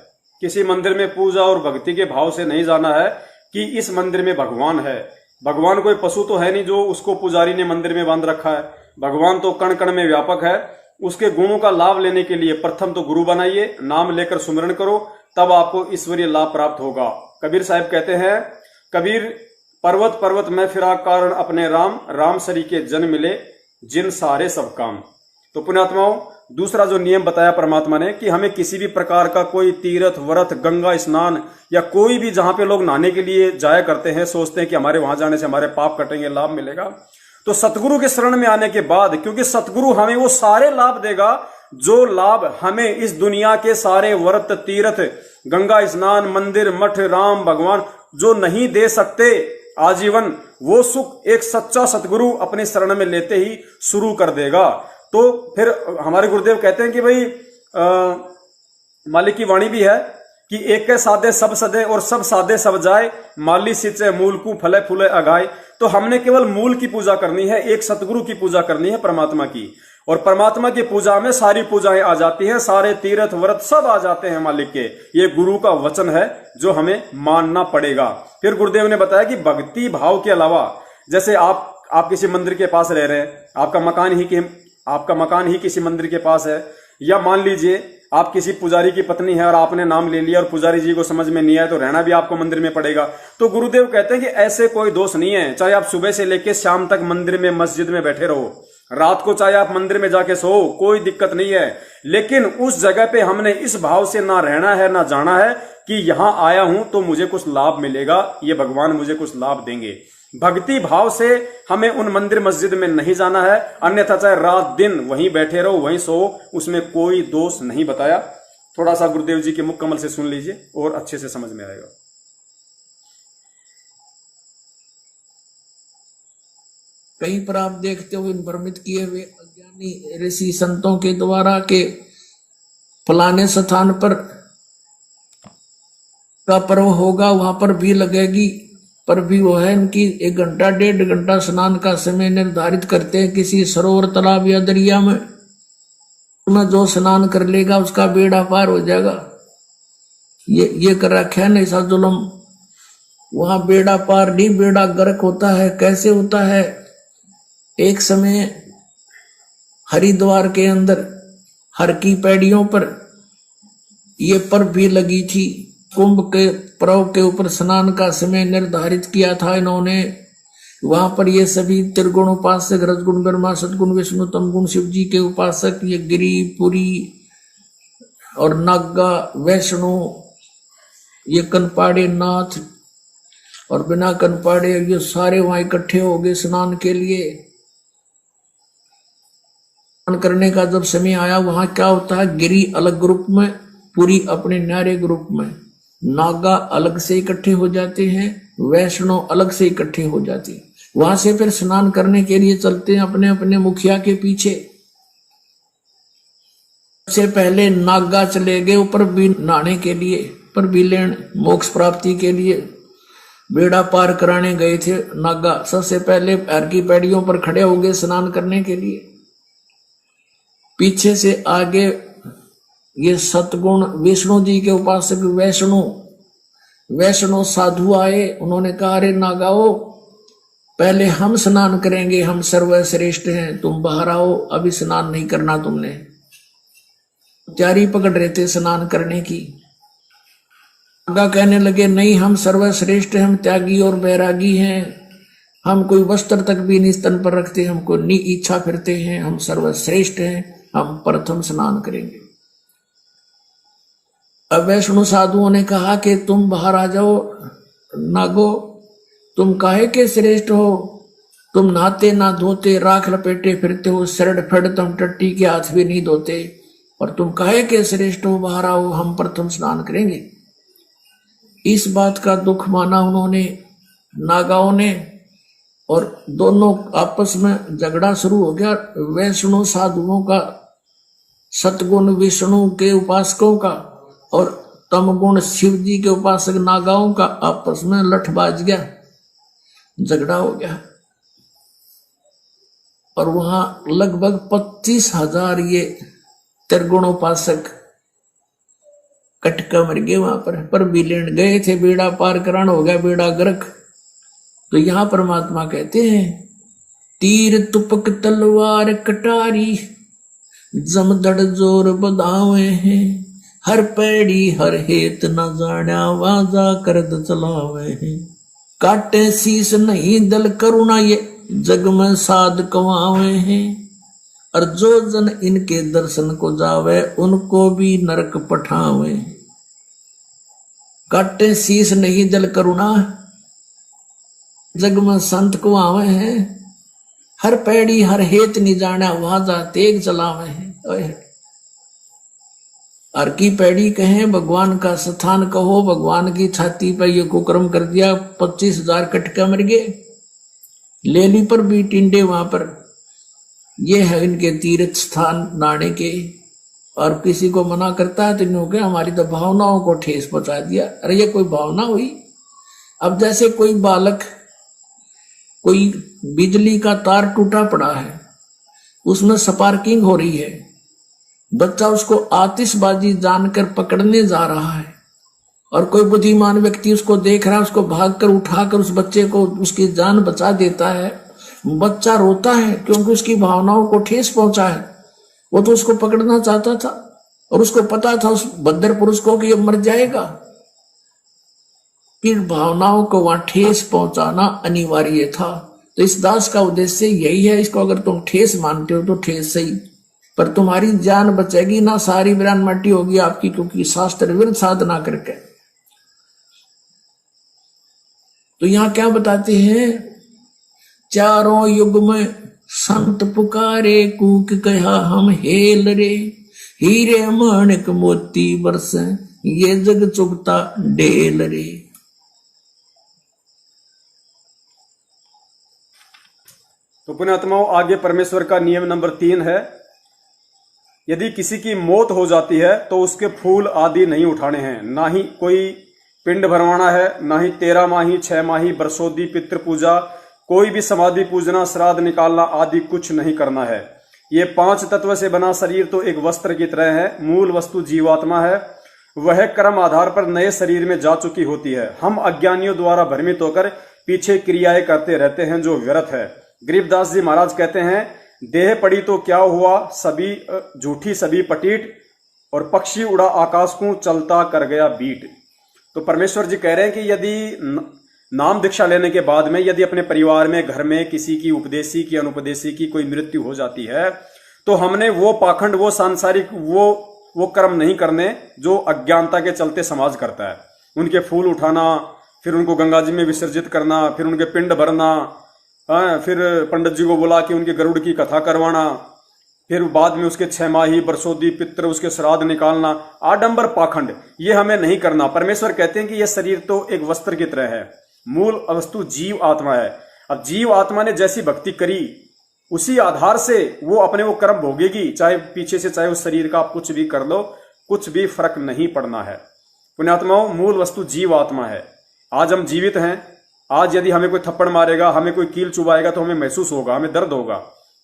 किसी मंदिर में पूजा और भक्ति के भाव से नहीं जाना है कि इस मंदिर में भगवान है। भगवान कोई पशु तो है नहीं जो उसको पुजारी ने मंदिर में बांध रखा है। भगवान तो कण कण में व्यापक है। उसके गुणों का लाभ लेने के लिए प्रथम तो गुरु बनाइए, नाम लेकर सुमिरन करो, तब आपको ईश्वरीय लाभ प्राप्त होगा। कबीर साहब कहते हैं, कबीर पर्वत पर्वत में फिरा कारण अपने राम, राम सरी के जन मिले जिन सारे सब काम। तो पुण्यात्माओं, दूसरा जो नियम बताया परमात्मा ने कि हमें किसी भी प्रकार का कोई तीर्थ, व्रत, गंगा स्नान या कोई भी जहां पे लोग नहाने के लिए जाया करते हैं, सोचते हैं कि हमारे वहां जाने से हमारे पाप कटेंगे, लाभ मिलेगा, तो सतगुरु के शरण में आने के बाद, क्योंकि सतगुरु हमें वो सारे लाभ देगा जो लाभ हमें इस दुनिया के सारे व्रत, तीर्थ, गंगा स्नान, मंदिर, मठ, राम, भगवान जो नहीं दे सकते आजीवन, वो सुख एक सच्चा सतगुरु अपने शरण में लेते ही शुरू कर देगा। तो फिर हमारे गुरुदेव कहते हैं कि भाई मालिक की वाणी भी है कि एक के साधे सब सदे और सब साधे सब जाए, माली सिंचे मूल को फले फूले अगाए। तो हमने केवल मूल की पूजा करनी है, एक सतगुरु की पूजा करनी है, परमात्मा की। और परमात्मा की पूजा में सारी पूजाएं आ जाती हैं, सारे तीर्थ व्रत सब आ जाते हैं मालिक के। ये गुरु का वचन है जो हमें मानना पड़ेगा। फिर गुरुदेव ने बताया कि भक्ति भाव के अलावा, जैसे आप किसी मंदिर के पास रह रहे हैं, आपका मकान ही किसी मंदिर के पास है, या मान लीजिए आप किसी पुजारी की पत्नी है और आपने नाम ले लिया और पुजारी जी को समझ में नहीं आया तो रहना भी आपको मंदिर में पड़ेगा। तो गुरुदेव कहते हैं कि ऐसे कोई दोष नहीं है। चाहे आप सुबह से लेकर शाम तक मंदिर में, मस्जिद में बैठे रहो, रात को चाहे आप मंदिर में जाके सो, कोई दिक्कत नहीं है। लेकिन उस जगह पे हमने इस भाव से ना रहना है, ना जाना है कि यहां आया हूं तो मुझे कुछ लाभ मिलेगा, ये भगवान मुझे कुछ लाभ देंगे। भक्ति भाव से हमें उन मंदिर मस्जिद में नहीं जाना है, अन्यथा चाहे रात दिन वहीं बैठे रहो, वहीं सो, उसमें कोई दोष नहीं बताया। थोड़ा सा गुरुदेव जी के मुख कमल से सुन लीजिए और अच्छे से समझ में आएगा। कहीं पर आप देखते हो इन भ्रमित किए हुए अज्ञानी ऋषि संतों के द्वारा के फलाने स्थान पर का पर्व होगा, वहां पर भी लगेगी, पर भी वो है इनकी 1 घंटा 1.5 घंटा स्नान का समय निर्धारित करते हैं किसी सरोवर, तालाब या दरिया में। जो स्नान कर लेगा उसका बेड़ा पार हो जाएगा। ये कर रखा है ना ऐसा जुल्म। वहां बेड़ा पार नहीं, बेड़ा गर्क होता है। कैसे होता है? एक समय हरिद्वार के अंदर हर की पैड़ियों पर ये पर्व भी लगी थी। कुंभ के पर्व के ऊपर स्नान का समय निर्धारित किया था इन्होंने। वहां पर ये सभी त्रिगुण उपासक, रजगुण ब्रह्मा, सदगुण विष्णु, तमगुण शिव जी के उपासक, ये गिरी, पुरी और नागा, वैष्णो, ये कनपाड़े नाथ और बिना कनपाड़े ये सारे वहां इकट्ठे हो गए स्नान के लिए। स्नान करने का जब समय आया, वहां क्या होता है, गिरी अलग ग्रुप में, पूरी अपने न्यारे ग्रुप में, नागा अलग से इकट्ठे हो जाते हैं, वैष्णव अलग से इकट्ठे हो जाते हैं। वहां से फिर स्नान करने के लिए चलते हैं अपने अपने मुखिया के पीछे। सबसे पहले नागा चले गए ऊपर भी नहाने के लिए, पर भी लेन मोक्ष प्राप्ति के लिए बेड़ा पार कराने गए थे नागा। सबसे पहले पैर की पैड़ियों पर खड़े हो गए स्नान करने के लिए। पीछे से आगे ये सतगुण विष्णु जी के उपासक वैष्णव साधु आए। उन्होंने कहा, अरे नागाओ, पहले हम स्नान करेंगे, हम सर्वश्रेष्ठ हैं, तुम बाहर आओ, अभी स्नान नहीं करना तुमने। तैयारी पकड़ रहे थे स्नान करने की। नागा कहने लगे, नहीं, हम सर्वश्रेष्ठ हैं, हम त्यागी और बैरागी हैं, हम कोई वस्त्र तक भी नहीं स्तन पर रखते, हमको नी इच्छा फिरते हैं, हम सर्वश्रेष्ठ हैं, हम प्रथम स्नान करेंगे। अब वैष्णु साधुओं ने कहा कि तुम बाहर आ जाओ नागो, तुम काहे के श्रेष्ठ हो, तुम नहाते ना धोते, राख लपेटे फिरते हो, शरण फड़ तुम टट्टी के हाथ भी नहीं धोते, और तुम काहे के श्रेष्ठ हो, बाहर आओ, हम प्रथम स्नान करेंगे। इस बात का दुख माना उन्होंने, नागाओं ने, और दोनों आपस में झगड़ा शुरू हो गया। वैष्णु साधुओं का, सतगुण विष्णु के उपासकों का, और तमगुण शिव जी के उपासक नागाओं का आपस में लठ बाज गया, झगड़ा हो गया। और वहां लगभग 25,000 ये त्रिगुणोपासक कटका मर गए वहां पर भी लेन गए थे, बेड़ा पार करान हो गया, बेड़ा गर्क। तो यहां परमात्मा कहते हैं, तीर तुपक तलवार कटारी, जमदड़ जोर बधावे हैं, हर पैड़ी हर हेत न जाना, वाजा करद चलावे हैं। काटे शीस नहीं दल करुणा, ये जग में साध कमावे हैं, और जो जन इनके दर्शन को जावे, उनको भी नरक पठावे। काटे शीस नहीं दल करुणा, जग में संत को आवे हैं, हर पैड़ी हर हेत नहीं जाना, वाजा तेग चलावे हैं। हर की पैड़ी कहें, भगवान का स्थान कहो, भगवान की छाती पर ये कुकर्म कर दिया, 25,000 कटका मर गए। लेली पर भी टिंडे वहां पर, ये है इनके तीर्थ स्थान नाने के। और किसी को मना करता है तो यूं के हमारी तो भावनाओं को ठेस पहुंचा दिया। अरे ये कोई भावना हुई? अब जैसे कोई बालक, कोई बिजली का तार टूटा पड़ा है, उसमें स्पार्किंग हो रही है, बच्चा उसको आतिशबाजी जानकर पकड़ने जा रहा है, और कोई बुद्धिमान व्यक्ति उसको देख रहा है, उसको भागकर उठाकर उस बच्चे को उसकी जान बचा देता है। बच्चा रोता है क्योंकि उसकी भावनाओं को ठेस पहुंचा है। वो तो उसको पकड़ना चाहता था, और उसको पता था उस बद्दर पुरुष को कि ये मर जाएगा। फिर भावनाओं को वहां ठेस पहुंचाना अनिवार्य था। तो इस दास का उद्देश्य यही है, इसको अगर तुम ठेस मानते हो तो ठेस सही, पर तुम्हारी जान बचेगी ना, सारी वीरान मट्टी होगी आपकी, क्योंकि शास्त्र विरुद्ध साधना करके। तो यहां क्या बताते हैं, चारों युग में संत पुकारे, कूक कहा हम हेल रे, हीरे माणिक मोती बरसे, ये जग चुगता डेल रे। तो पुण्यात्माओं, आगे परमेश्वर का नियम नंबर 3 है, यदि किसी की मौत हो जाती है तो उसके फूल आदि नहीं उठाने हैं, ना ही कोई पिंड भरवाना है, ना ही 13 माही 6 माही बरसोदी पितृ पूजा, कोई भी समाधि पूजना, श्राद्ध निकालना आदि कुछ नहीं करना है। ये 5 तत्व से बना शरीर तो एक वस्त्र की तरह है, मूल वस्तु जीवात्मा है, वह कर्म आधार पर नए शरीर में जा चुकी होती है। हम अज्ञानियों द्वारा भ्रमित होकर पीछे क्रियाएं करते रहते हैं जो व्यर्थ है। गरीबदास जी महाराज कहते हैं, देह पड़ी तो क्या हुआ, सभी झूठी सभी पटीट, और पक्षी उड़ा आकाश को चलता कर गया बीट। तो परमेश्वर जी कह रहे हैं कि यदि नाम दीक्षा लेने के बाद में यदि अपने परिवार में, घर में किसी की उपदेशी की अनुपदेशी की कोई मृत्यु हो जाती है, तो हमने वो पाखंड, वो सांसारिक, वो कर्म नहीं करने जो अज्ञानता के चलते समाज करता है। उनके फूल उठाना, फिर उनको गंगा जी में विसर्जित करना, फिर उनके पिंड भरना, फिर पंडित जी को बुला के उनके गरुड़ की कथा करवाना, फिर बाद में उसके 6 माही बरसोदी पित्र उसके श्राद्ध निकालना, आडंबर पाखंड, ये हमें नहीं करना। परमेश्वर कहते हैं कि यह शरीर तो एक वस्त्र की तरह है, मूल वस्तु जीव आत्मा है। अब जीव आत्मा ने जैसी भक्ति करी उसी आधार से वो अपने वो कर्म भोगेगी, चाहे पीछे से चाहे उस शरीर का आप कुछ भी कर लो, कुछ भी फर्क नहीं पड़ना है। पुण्यात्माओं, मूल वस्तु जीव आत्मा है। आज हम जीवित हैं, आज यदि हमें कोई थप्पड़ मारेगा, हमें कोई कील चुभाएगा तो हमें महसूस होगा, हमें दर्द होगा।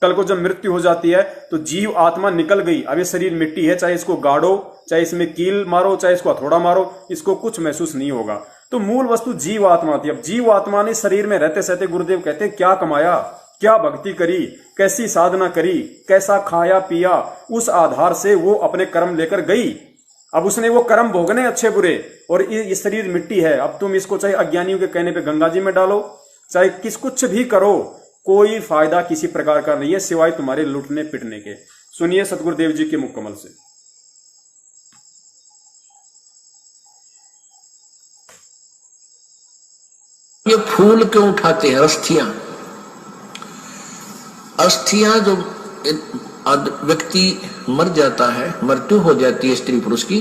कल को जब मृत्यु हो जाती है तो जीव आत्मा निकल गई, अब ये शरीर मिट्टी है, चाहे इसको गाड़ो, चाहे इसमें कील मारो, चाहे इसको हथौड़ा मारो, इसको कुछ महसूस नहीं होगा। तो मूल वस्तु जीव आत्मा थी। अब जीव आत्मा ने शरीर में रहते सहते, गुरुदेव कहते हैं, क्या कमाया, क्या भक्ति करी, कैसी साधना करी, कैसा खाया पिया, उस आधार से वो अपने कर्म लेकर गई। अब उसने वो कर्म भोगने अच्छे बुरे, और ये शरीर मिट्टी है। अब तुम इसको चाहे अज्ञानियों के कहने पे गंगा जी में डालो, चाहे कुछ भी करो, कोई फायदा किसी प्रकार का नहीं है सिवाय तुम्हारे लूटने पिटने के। सुनिए सतगुरुदेव जी के मुख कमल से। ये फूल क्यों उठाते हैं? अस्थियां, अस्थियां जो व्यक्ति मर जाता है, मृत्यु हो जाती है स्त्री पुरुष की,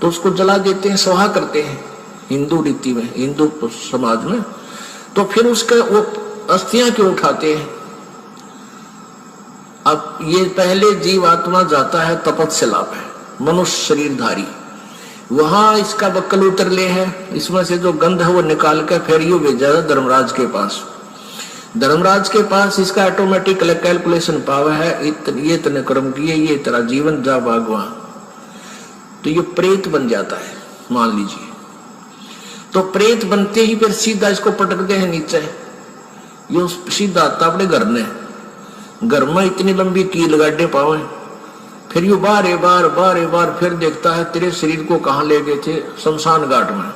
तो उसको जला देते हैं, स्वाहा करते हैं हिंदू रीति में, हिंदू समाज में। तो फिर उसका वो अस्थियां क्यों उठाते हैं? अब ये पहले जीव आत्मा जाता है तपस्या पे, मनुष्य शरीरधारी, वहां इसका बक्कल उतर ले है, इसमें से जो गंध है वो निकाल कर फिर यू भेजा है धर्मराज के पास। धर्मराज के पास इसका ऑटोमेटिक कैलकुलेशन पावर है, ये इतने कर्म किए, ये तेरा जीवन जा भागवा, तो ये प्रेत बन जाता है मान लीजिए। तो प्रेत बनते ही फिर सीधा इसको पटकते हैं नीचे, ये सीधा आता अपने घर में इतनी लंबी कील गाड़े पावे, फिर यू बार बार फिर देखता है तेरे शरीर को कहाँ ले गए थे, शमशान घाट में।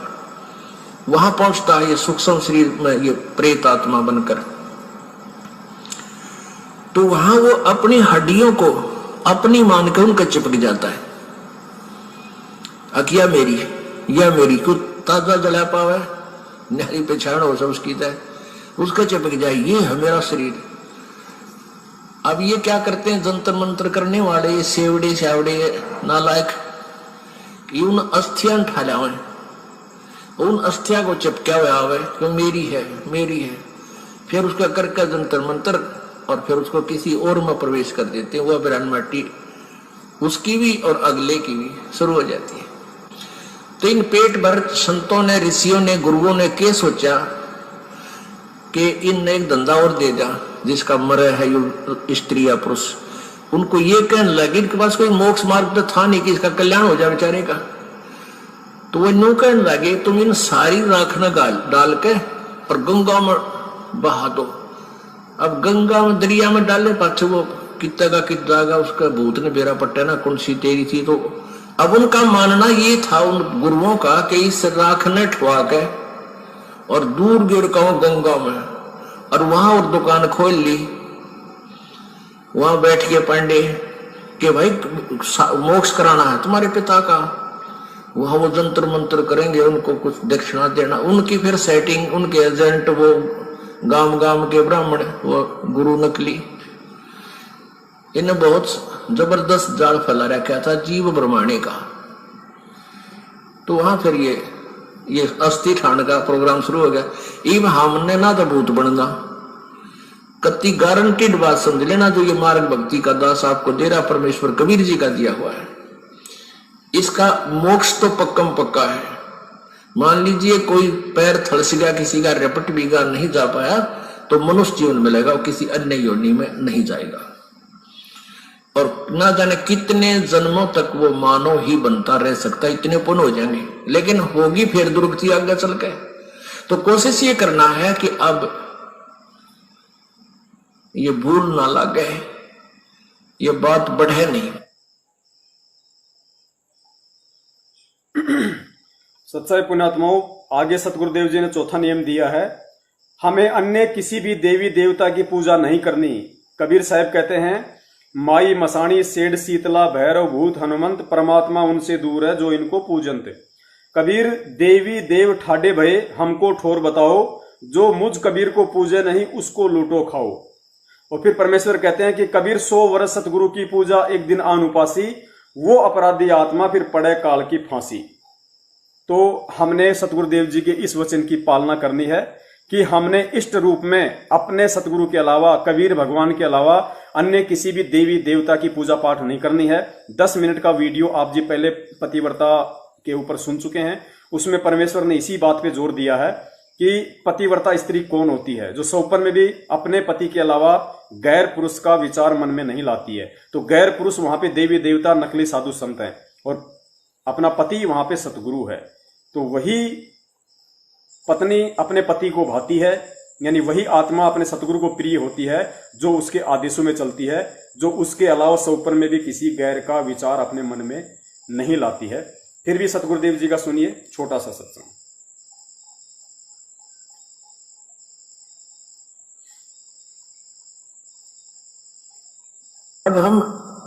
वहां पहुंचता है ये सूक्ष्म शरीर में, ये प्रेत आत्मा बनकर। तो वहां वो अपनी हड्डियों को अपनी मानकर उनका चिपक जाता है, अकिया मेरी या मेरी को ताजा जला पावे, नारी पहचान हो सब उसकी तय, उसका चिपक जाए, ये है मेरा शरीर। अब ये क्या करते हैं जंतर मंत्र करने वाले, ये सेवड़े शावड़े नालायक, ये उन अस्थियां ठालावे, उन अस्थिया को चिपका हुआ आवे कि मेरी है मेरी है, फिर उसका करके जंतर मंत्र, और फिर उसको किसी और में प्रवेश कर देते हैं, वह बिरान माटी उसकी भी और अगले की भी शुरू हो जाती है। तो इन पेट भर संतों ने, ऋषियों ने, गुरुओं ने क्या सोचा कि इन एक धंधा और दे जा, जिसका मरे है स्त्री या पुरुष। उनको ये कहने लगे, इनके पास कोई मोक्ष मार्ग तो था नहीं कि इसका कल्याण हो जाए बेचारे का। तो वो नो कहने लगे, तुम इन सारी राख न डाल के और गंगा में बहा दो। अब गंगा में दरिया में डाले पाछे वो कितना का कित जाएगा, उसका भूत ने बेरा पट्टा ना कौन सी तेरी थी। तो अब उनका मानना ये था उन गुरुओं का कि इस राख ने ठुआ के और दूर गिर का गंगा में, और वहां और दुकान खोल ली, वहां बैठ के पांडे कि भाई मोक्ष कराना है तुम्हारे पिता का, वहां वो जंतर मंत्र करेंगे, उनको कुछ दक्षिणा देना, उनकी फिर सेटिंग, उनके एजेंट वो गांव गांव के ब्राह्मण, वो गुरु नकली, इन्हें बहुत जबरदस्त जाल फैला रखा था जीव ब्रह्मांड का। तो वहां फिर ये अस्थि ठाण का प्रोग्राम शुरू हो गया। इब हमने ना तो भूत बनना, कति गारंटीड बात समझ लेना, जो ये मार्ग भक्ति का दास आपको दे रहा परमेश्वर कबीर जी का दिया हुआ है, इसका मोक्ष तो पक्कम पक्का है। मान लीजिए कोई पैर थलस गया, किसी का रेपट बीघा नहीं जा पाया, तो मनुष्य जीवन मिलेगा, और किसी अन्य योनि में नहीं जाएगा, और ना जाने कितने जन्मों तक वो मानव ही बनता रह सकता है, इतने पुण्य हो जाएंगे, लेकिन होगी फिर दुर्गति आगे चल के। तो कोशिश ये करना है कि अब ये भूल ना लगे, ये बात बढ़े नहीं। सच्चाई पुण्यात्माओं, आगे सतगुरुदेव जी ने चौथा नियम दिया है, हमें अन्य किसी भी देवी देवता की पूजा नहीं करनी। कबीर साहब कहते हैं, माई मसाणी सेठ शीतला भैरव भूत हनुमंत, परमात्मा उनसे दूर है जो इनको पूजनते। कबीर देवी देव ठाडे भये हमको ठोर बताओ, जो मुझ कबीर को पूजे नहीं उसको लूटो खाओ। और फिर परमेश्वर कहते हैं कि कबीर 100 वर्ष सतगुरु की पूजा एक दिन आन उपासी, वो अपराधी आत्मा फिर पड़े काल की फांसी। तो हमने सतगुरुदेव जी के इस वचन की पालना करनी है कि हमने इष्ट रूप में अपने सतगुरु के अलावा, कबीर भगवान के अलावा अन्य किसी भी देवी देवता की पूजा पाठ नहीं करनी है। 10 मिनट का वीडियो आप जी पहले पतिव्रता के ऊपर सुन चुके हैं। उसमें परमेश्वर ने इसी बात पे जोर दिया है कि पतिव्रता स्त्री कौन होती है, जो सौपन में भी अपने पति के अलावा गैर पुरुष का विचार मन में नहीं लाती है। तो गैर पुरुष वहां पे देवी देवता, नकली साधु संत हैं, और अपना पति वहां पे सतगुरु है। तो वही पत्नी अपने पति को भाती है, यानी वही आत्मा अपने सतगुरु को प्रिय होती है, जो उसके आदेशों में चलती है, जो उसके अलावा सौपन में भी किसी गैर का विचार अपने मन में नहीं लाती है। फिर भी सतगुरुदेव जी का सुनिए छोटा सा सत्संग। अब हम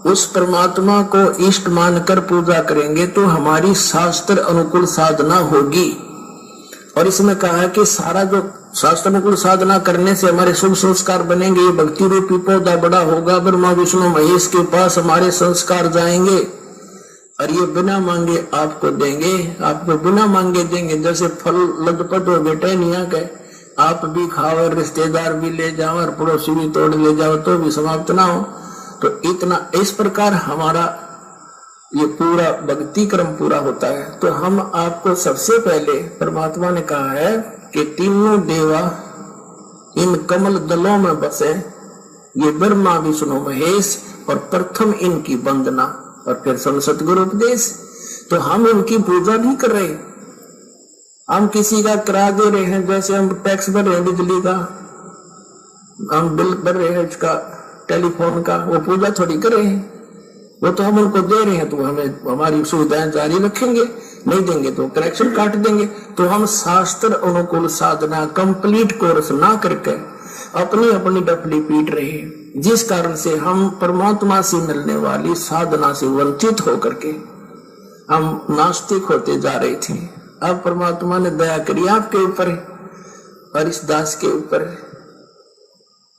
उस परमात्मा को इष्ट मानकर पूजा करेंगे तो हमारी शास्त्र अनुकूल साधना होगी। और इसमें कहा है कि सारा जो शास्त्र अनुकूल साधना करने से हमारे शुभ संस्कार बनेंगे। ये भक्ति रूपी पौधा बड़ा होगा, ब्रह्मा विष्णु महेश के पास हमारे संस्कार जाएंगे, और ये बिना मांगे आपको देंगे, आपको बिना मांगे देंगे। जैसे फल लदपत हो बेटे निया के, आप भी खाओ और रिश्तेदार भी ले जाओ और पड़ोसी भी तोड़ ले जाओ तो भी समाप्त ना हो। तो इतना इस प्रकार हमारा ये पूरा भक्ति क्रम पूरा होता है। तो हम आपको सबसे पहले परमात्मा ने कहा है कि तीनों देवा इन कमल दलों में बसे, ये ब्रह्मा विष्णु महेश, और प्रथम इनकी वंदना और फिर सतगुरु उपदेश। तो हम इनकी पूजा नहीं कर रहे, हम किसी का किराया दे रहे हैं। जैसे हम टैक्स भर रहे हैं बिजली का, हम बिल भर रहे हैं इसका टेलीफोन का, वो पूजा थोड़ी कर रहे हैं, वो तो हम उनको दे रहे हैं। तो हमें हमारी सुविधाएं जारी रखेंगे, नहीं देंगे तो कनेक्शन काट देंगे। तो हम शास्त्र अनुकूल साधना कंप्लीट कोर्स ना करके अपनी अपनी डफली पीट रहे हैं, जिस कारण से हम परमात्मा से मिलने वाली साधना से वंचित होकर के हम नास्तिक होते जा रहे थे। अब परमात्मा ने दया करी आपके ऊपर और इस दास के ऊपर।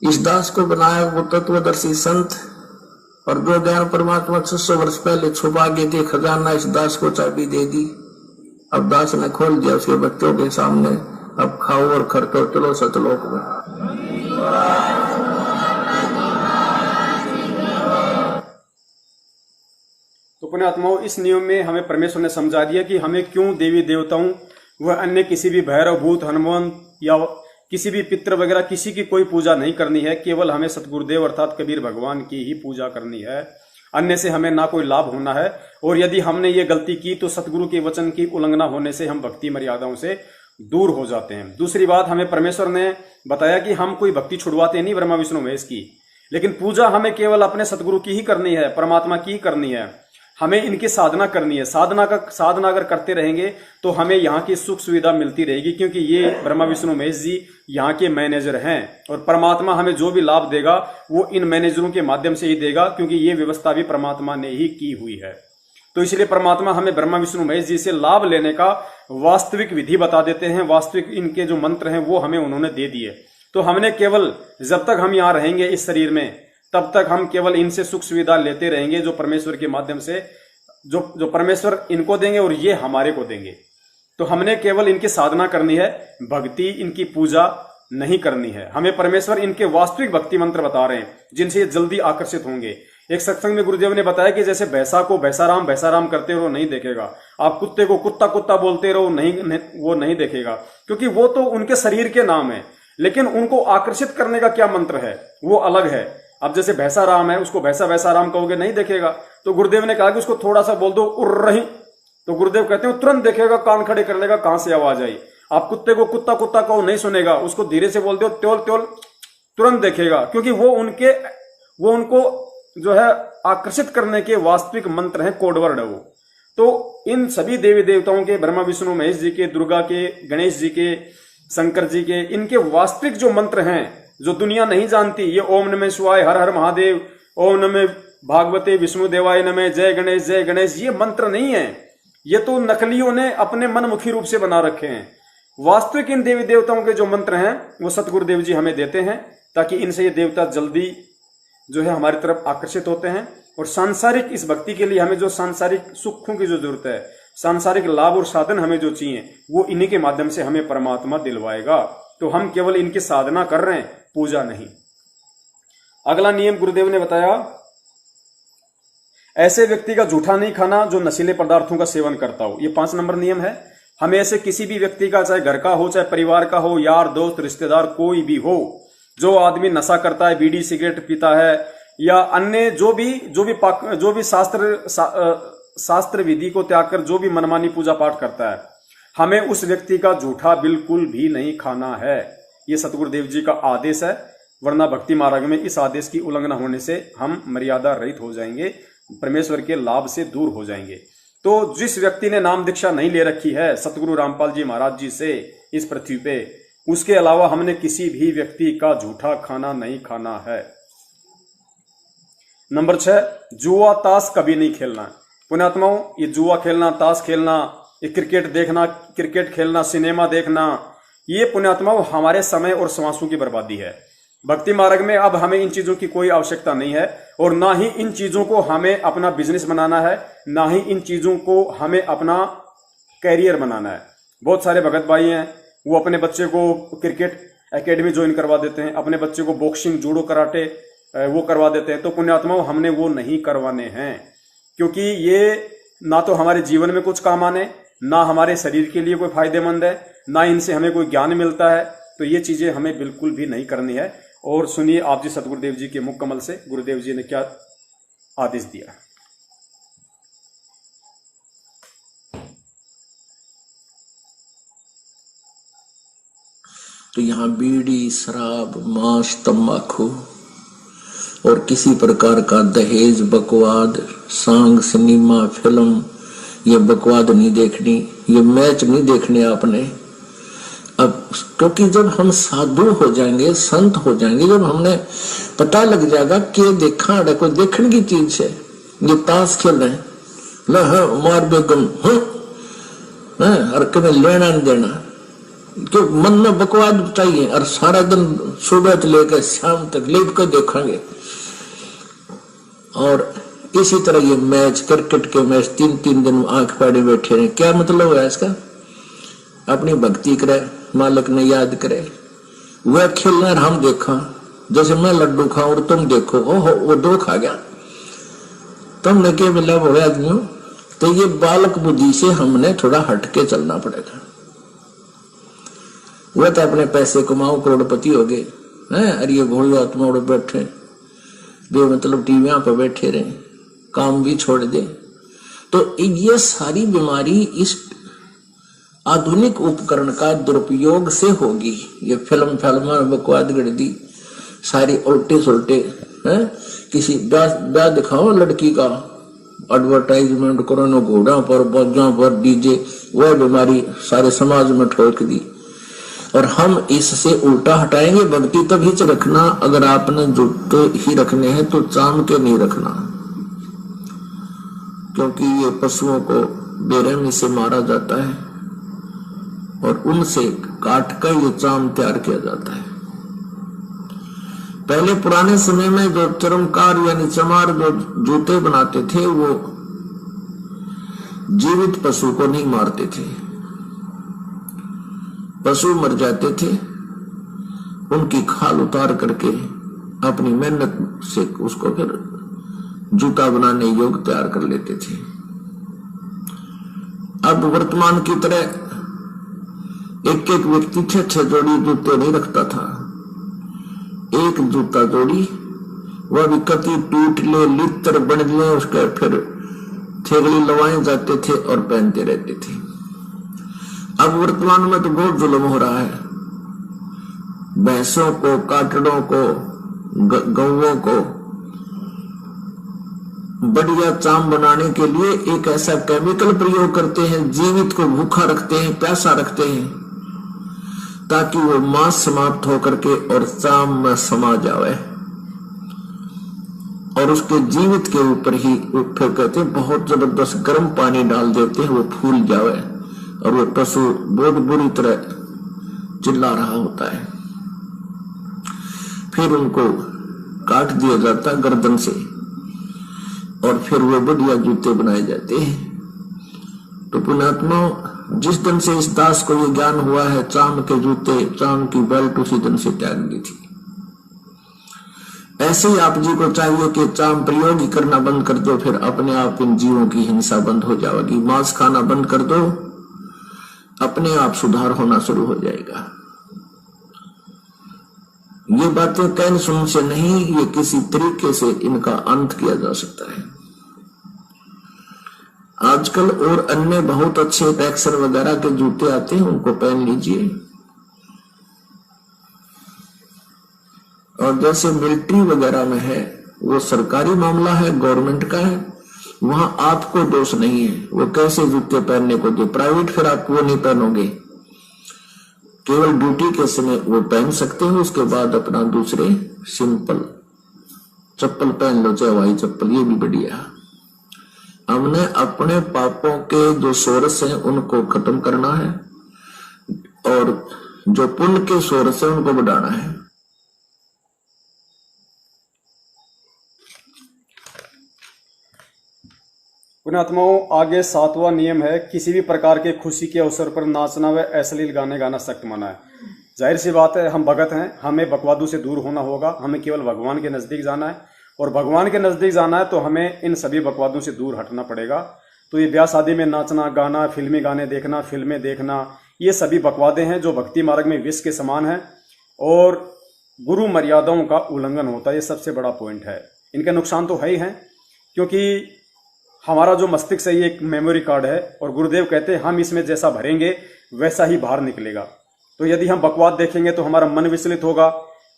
इस दास को बनाया वो तत्वदर्शी संत, और जो ज्ञान परमात्मा 600 वर्ष पहले छुपा गए थे खजाना, इस दास को चाबी दे दी। अब दास ने खोल दिया उसके बच्चों के सामने, अब खाओ और खरको, चलो सतलोक में। तो पुण्यात्माओं, इस नियम में हमें परमेश्वर ने समझा दिया कि हमें क्यों देवी देवताओं व अन्य किसी भी भैरव भूत हनुमान या किसी भी पितृ वगैरह किसी की कोई पूजा नहीं करनी है। केवल हमें सतगुरुदेव अर्थात कबीर भगवान की ही पूजा करनी है। अन्य से हमें ना कोई लाभ होना है। और यदि हमने ये गलती की तो सतगुरु के वचन की उल्लंघना होने से हम भक्ति मर्यादाओं से दूर हो जाते हैं। दूसरी बात, हमें परमेश्वर ने बताया कि हम कोई भक्ति छुड़वाते नहीं ब्रह्मा विष्णु महेश की, लेकिन पूजा हमें केवल अपने सतगुरु की ही करनी है, परमात्मा की ही करनी है। हमें इनकी साधना करनी है। साधना अगर करते रहेंगे तो हमें यहाँ की सुख सुविधा मिलती रहेगी, क्योंकि ये ब्रह्मा विष्णु महेश जी यहाँ के मैनेजर हैं, और परमात्मा हमें जो भी लाभ देगा वो इन मैनेजरों के माध्यम से ही देगा, क्योंकि ये व्यवस्था भी परमात्मा ने ही की हुई है। तो इसलिए परमात्मा हमें ब्रह्मा विष्णु महेश जी से लाभ लेने का वास्तविक विधि बता देते हैं। वास्तविक इनके जो मंत्र हैं वो हमें उन्होंने दे दिए। तो हमने केवल जब तक हम यहाँ रहेंगे इस शरीर में, तब तक हम केवल इनसे सुख सुविधा लेते रहेंगे, जो परमेश्वर के माध्यम से जो परमेश्वर इनको देंगे और ये हमारे को देंगे। तो हमने केवल इनकी साधना करनी है, भक्ति इनकी पूजा नहीं करनी है। हमें परमेश्वर इनके वास्तविक भक्ति मंत्र बता रहे हैं जिनसे ये जल्दी आकर्षित होंगे। एक सत्संग में गुरुदेव ने बताया कि जैसे भैंसा को भैंसा राम करते रहो नहीं देखेगा, आप कुत्ते को कुत्ता कुत्ता बोलते रहो वो नहीं देखेगा, क्योंकि वो तो उनके शरीर के नाम है, लेकिन उनको आकर्षित करने का क्या मंत्र है वो अलग है। अब जैसे भैंसा राम है, उसको भैंसा राम कहोगे नहीं देखेगा। तो गुरुदेव ने कहा कि उसको थोड़ा सा बोल दो उड़ रही, तो गुरुदेव कहते हैं तुरंत देखेगा, कान खड़े कर लेगा कहां से आवाज आई। आप कुत्ते को कुत्ता कुत्ता कहो नहीं सुनेगा, उसको धीरे से बोल दो त्योल त्योल, तुरंत देखेगा, क्योंकि वो उनको जो है आकर्षित करने के वास्तविक मंत्र हैं, कोडवर्ड है वो। तो इन सभी देवी देवताओं के, ब्रह्मा विष्णु महेश जी के, दुर्गा के, गणेश जी के, शंकर जी के, इनके वास्तविक जो मंत्र हैं जो दुनिया नहीं जानती, ये ओम नमः शिवाय, हर हर महादेव, ओम नमः भागवते विष्णु देवाय नमः, जय गणेश, ये मंत्र नहीं है। ये तो नकलियों ने अपने मनमुखी रूप से बना रखे हैं। वास्तविक इन देवी देवताओं के जो मंत्र हैं वो सतगुरुदेव जी हमें देते हैं, ताकि इनसे ये देवता जल्दी जो है हमारी तरफ आकर्षित होते हैं। और सांसारिक इस भक्ति के लिए हमें जो सांसारिक सुखों की जो जरूरत है, सांसारिक लाभ और साधन हमें जो चाहिए, वो इन्हीं के माध्यम से हमें परमात्मा दिलवाएगा। तो हम केवल इनकी साधना कर रहे हैं, पूजा नहीं। अगला नियम गुरुदेव ने बताया, ऐसे व्यक्ति का जूठा नहीं खाना जो नशीले पदार्थों का सेवन करता हो। ये 5 नंबर नियम है। हमें ऐसे किसी भी व्यक्ति का, चाहे घर का हो, चाहे परिवार का हो, यार दोस्त रिश्तेदार कोई भी हो, जो आदमी नशा करता है, बीड़ी सिगरेट पीता है, या अन्य जो भी शास्त्र विधि को त्याग कर जो भी मनमानी पूजा पाठ करता है, हमें उस व्यक्ति का जूठा बिल्कुल भी नहीं खाना है। ये सतगुरुदेव जी का आदेश है, वरना भक्ति मार्ग में इस आदेश की उल्लंघना होने से हम मर्यादा रहित हो जाएंगे, परमेश्वर के लाभ से दूर हो जाएंगे। तो जिस व्यक्ति ने नाम दीक्षा नहीं ले रखी है सतगुरु रामपाल जी महाराज जी से इस पृथ्वी पे, उसके अलावा हमने किसी भी व्यक्ति का जूठा खाना नहीं खाना है। नंबर 6, जुआ ताश कभी नहीं खेलना। पुण्यात्माओं, ये जुआ खेलना, ताश खेलना, ये क्रिकेट देखना, क्रिकेट खेलना, सिनेमा देखना, ये पुण्यात्माओं हमारे समय और श्वासों की बर्बादी है। भक्ति मार्ग में अब हमें इन चीजों की कोई आवश्यकता नहीं है, और ना ही इन चीजों को हमें अपना बिजनेस बनाना है, ना ही इन चीजों को हमें अपना कैरियर बनाना है। बहुत सारे भगत भाई हैं, वो अपने बच्चे को क्रिकेट एकेडमी ज्वाइन करवा देते हैं, अपने बच्चे को बॉक्सिंग, जूडो, कराटे वो करवा देते हैं। तो पुण्यात्माओं, हमने वो नहीं करवाने हैं, क्योंकि ये ना तो हमारे जीवन में कुछ काम आने, ना हमारे शरीर के लिए कोई फायदेमंद है, ना इनसे हमें कोई ज्ञान मिलता है। तो ये चीजें हमें बिल्कुल भी नहीं करनी है। और सुनिए आप जी सतगुरुदेव जी के मुख कमल से गुरुदेव जी ने क्या आदेश दिया। तो यहाँ बीड़ी, शराब, मांस, तंबाकू और किसी प्रकार का दहेज, बकवाद, सांग, सिनेमा, फिल्म, ये बकवाद नहीं देखनी, ये मैच नहीं देखने आपने। अब क्योंकि जब हम साधु हो जाएंगे, संत हो जाएंगे, जब हमने पता लग जाएगा कि देखा कोई देखने की चीज है, ये ताश खेल रहे हैं, मार बेगम हर कभी लेना नहीं देना, क्यों मन में बकवाद चाहिए, और सारा दिन सुबह से लेकर शाम तक लेट कर देखेंगे। और इसी तरह ये मैच, क्रिकेट के मैच 3-3 दिन आंख फाड़े बैठे रहे, क्या मतलब है इसका? अपनी भक्ति करे, मालिक ने याद करे, वह खेलना और हम देखा। जैसे मैं लड्डू खाऊं और तुम देखो, ओहो वो 2 खा गया, तुमने क्या मिला बोले आदमियों। तो ये बालक बुद्धि से हमने थोड़ा हटके चलना पड़ेगा। वह तो अपने पैसे कमाओ, करोड़पति हो गए हैं, अरे ये भोले आत्मा उड़ बैठे मतलब टीवियां पर बैठे रहे, काम भी छोड़ दे। तो ये सारी बीमारी इस आधुनिक उपकरण का दुरुपयोग से होगी। ये फिल्म बकवाद गढ़ सारी उल्टे सुलटे हैं। किसी ब्याह दिखाओ लड़की का, एडवर्टाइजमेंट करो न, घोड़ा पर, बाजा पर, डीजे, वह बीमारी सारे समाज में ठोक दी। और हम इससे उल्टा हटाएंगे। भक्ति तभी से रखना, अगर आपने जूते ही रखने हैं तो चाम के नहीं रखना, क्योंकि ये पशुओं को बेरहमी से मारा जाता है और उनसे काट कर ये चाम तैयार किया जाता है। पहले पुराने समय में जो चर्मकार यानी चमार जो जूते बनाते थे, वो जीवित पशु को नहीं मारते थे। पशु मर जाते थे, उनकी खाल उतार करके अपनी मेहनत से उसको फिर जूता बनाने योग्य तैयार कर लेते थे। अब वर्तमान की तरह एक एक व्यक्ति 6-6 जोड़ी जूते नहीं रखता था। एक जूता जोड़ी, वह भी कति टूट ले, लित्र बन ले, उसके फिर थेगड़ी लवाए जाते थे और पहनते रहते थे। अब वर्तमान में तो बहुत जुल्म हो रहा है। भैंसों को, काटड़ों को, गौवों को बढ़िया चाम बनाने के लिए एक ऐसा केमिकल प्रयोग करते हैं, जीवित को भूखा रखते हैं, प्यासा रखते हैं, ताकि वो मांस समाप्त होकर के और चाम में समा जावे। और उसके जीवित के ऊपर ही फिर कहते हैं बहुत जबरदस्त गर्म पानी डाल देते हैं, वो फूल जावे और वो पशु बहुत बुरी तरह चिल्ला रहा होता है। फिर उनको काट दिया जाता है गर्दन से और फिर वो बढ़िया जूते बनाए जाते हैं। तो पुण्यात्मा, जिस दिन से इस दास को ये ज्ञान हुआ है, चांद के जूते, चांद की बेल्ट उसी दिन से त्याग दी थी। ऐसे ही आप जी को चाहिए कि चांद प्रयोग ही करना बंद कर दो, फिर अपने आप इन जीवों की हिंसा बंद हो जाएगी। मांस खाना बंद कर दो, अपने आप सुधार होना शुरू हो जाएगा। ये बातें कहन सुन से नहीं, ये किसी तरीके से इनका अंत किया जा सकता है। आजकल और अन्य बहुत अच्छे टैक्सर वगैरह के जूते आते हैं, उनको पहन लीजिए। और जैसे मिलिट्री वगैरह में है, वो सरकारी मामला है, गवर्नमेंट का है, वहां आपको दोष नहीं है वो कैसे जूते पहनने को दे। प्राइवेट फिर आप वो नहीं पहनोगे, केवल ड्यूटी के समय वो पहन सकते हो, उसके बाद अपना दूसरे सिंपल चप्पल पहन लो, चाहे हवाई चप्पल, ये भी बढ़िया। हमने अपने पापों के जो सोर्स हैं उनको खत्म करना है और जो पुण्य के सोर्स हैं उनको बढ़ाना है। पुण्यात्माओं, आगे 7वां नियम है, किसी भी प्रकार के खुशी के अवसर पर नाचना व अश्लील गाने गाना सख्त मना है। जाहिर सी बात है, हम भगत हैं, हमें बकवादों से दूर होना होगा, हमें केवल भगवान के नजदीक जाना है और भगवान के नजदीक जाना है तो हमें इन सभी बकवादों से दूर हटना पड़ेगा। तो ये ब्याह शादी में नाचना गाना, फिल्मी गाने देखना, फिल्में देखना, ये सभी बकवादे हैं जो भक्ति मार्ग में विष के समान है और गुरु मर्यादाओं का उल्लंघन होता है। ये सबसे बड़ा पॉइंट है। इनके नुकसान तो है ही हैं, क्योंकि हमारा जो मस्तिष्क है ये एक मेमोरी कार्ड है और गुरुदेव कहते हैं हम इसमें जैसा भरेंगे वैसा ही बाहर निकलेगा। तो यदि हम बकवाद देखेंगे तो हमारा मन विचलित होगा।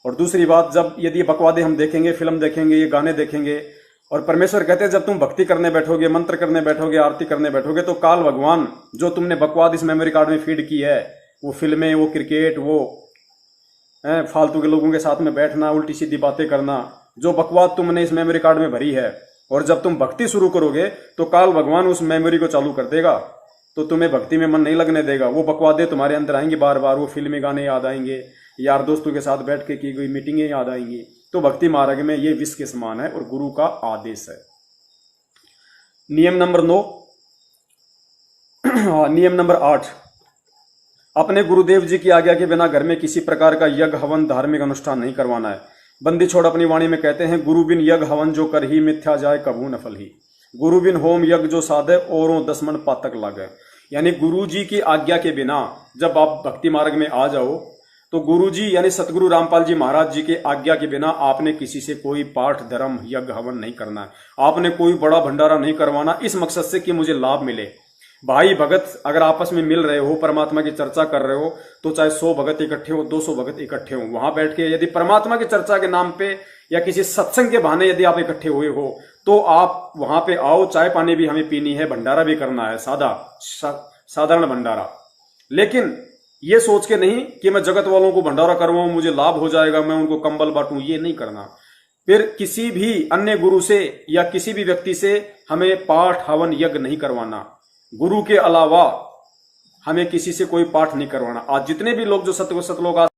और दूसरी बात, जब यदि बकवादे हम देखेंगे, फिल्म देखेंगे, ये गाने देखेंगे, और परमेश्वर कहते हैं जब तुम भक्ति करने बैठोगे, मंत्र करने बैठोगे, आरती करने बैठोगे, तो काल भगवान जो तुमने बकवाद इस मेमोरी कार्ड में फीड की है, वो फिल्में, वो क्रिकेट, वो फालतू के लोगों के साथ में बैठना, उल्टी सीधी बातें करना, जो बकवाद तुमने इस मेमोरी कार्ड में भरी है, और जब तुम भक्ति शुरू करोगे तो काल भगवान उस मेमोरी को चालू कर देगा, तो तुम्हें भक्ति में मन नहीं लगने देगा। वो बकवादे तुम्हारे अंदर आएंगे बार बार, वो फिल्मी गाने याद आएंगे, यार दोस्तों के साथ बैठ के की गई मीटिंगें याद आएंगी। तो भक्ति मार्ग में ये विष के समान है और गुरु का आदेश है। नियम नंबर 9, नियम नंबर 8, अपने गुरुदेव जी की आज्ञा के बिना घर में किसी प्रकार का यज्ञ हवन धार्मिक अनुष्ठान नहीं करवाना है। बंदी छोड़ अपनी वाणी में कहते हैं, गुरु बिन यज्ञ हवन जो कर ही मिथ्या जाए कभू नफल ही। गुरु बिन होम यज्ञ जो साधे औरों 10 मन पातक लागे। यानी गुरु जी की आज्ञा के बिना जब आप भक्ति मार्ग में आ जाओ तो गुरु जी यानी सतगुरु रामपाल जी महाराज जी के आज्ञा के बिना आपने किसी से कोई पाठ धर्म यज्ञ हवन नहीं करना है। आपने कोई बड़ा भंडारा नहीं करवाना इस मकसद से कि मुझे लाभ मिले। भाई भगत अगर आपस में मिल रहे हो, परमात्मा की चर्चा कर रहे हो, तो चाहे 100 भगत इकट्ठे हो, 200 भगत इकट्ठे हो, वहां बैठ के यदि परमात्मा की चर्चा के नाम पे या किसी सत्संग के बहाने यदि आप इकट्ठे हुए हो तो आप वहां पे आओ। चाय पानी भी हमें पीनी है, भंडारा भी करना है, साधारण भंडारा। लेकिन ये सोच के नहीं कि मैं जगत वालों को भंडारा करवाऊं, मुझे लाभ हो जाएगा, मैं उनको कंबल बांटूं, ये नहीं करना। फिर किसी भी अन्य गुरु से या किसी भी व्यक्ति से हमें पाठ हवन यज्ञ नहीं करवाना। गुरु के अलावा हमें किसी से कोई पाठ नहीं करवाना। आज जितने भी लोग जो सतलोक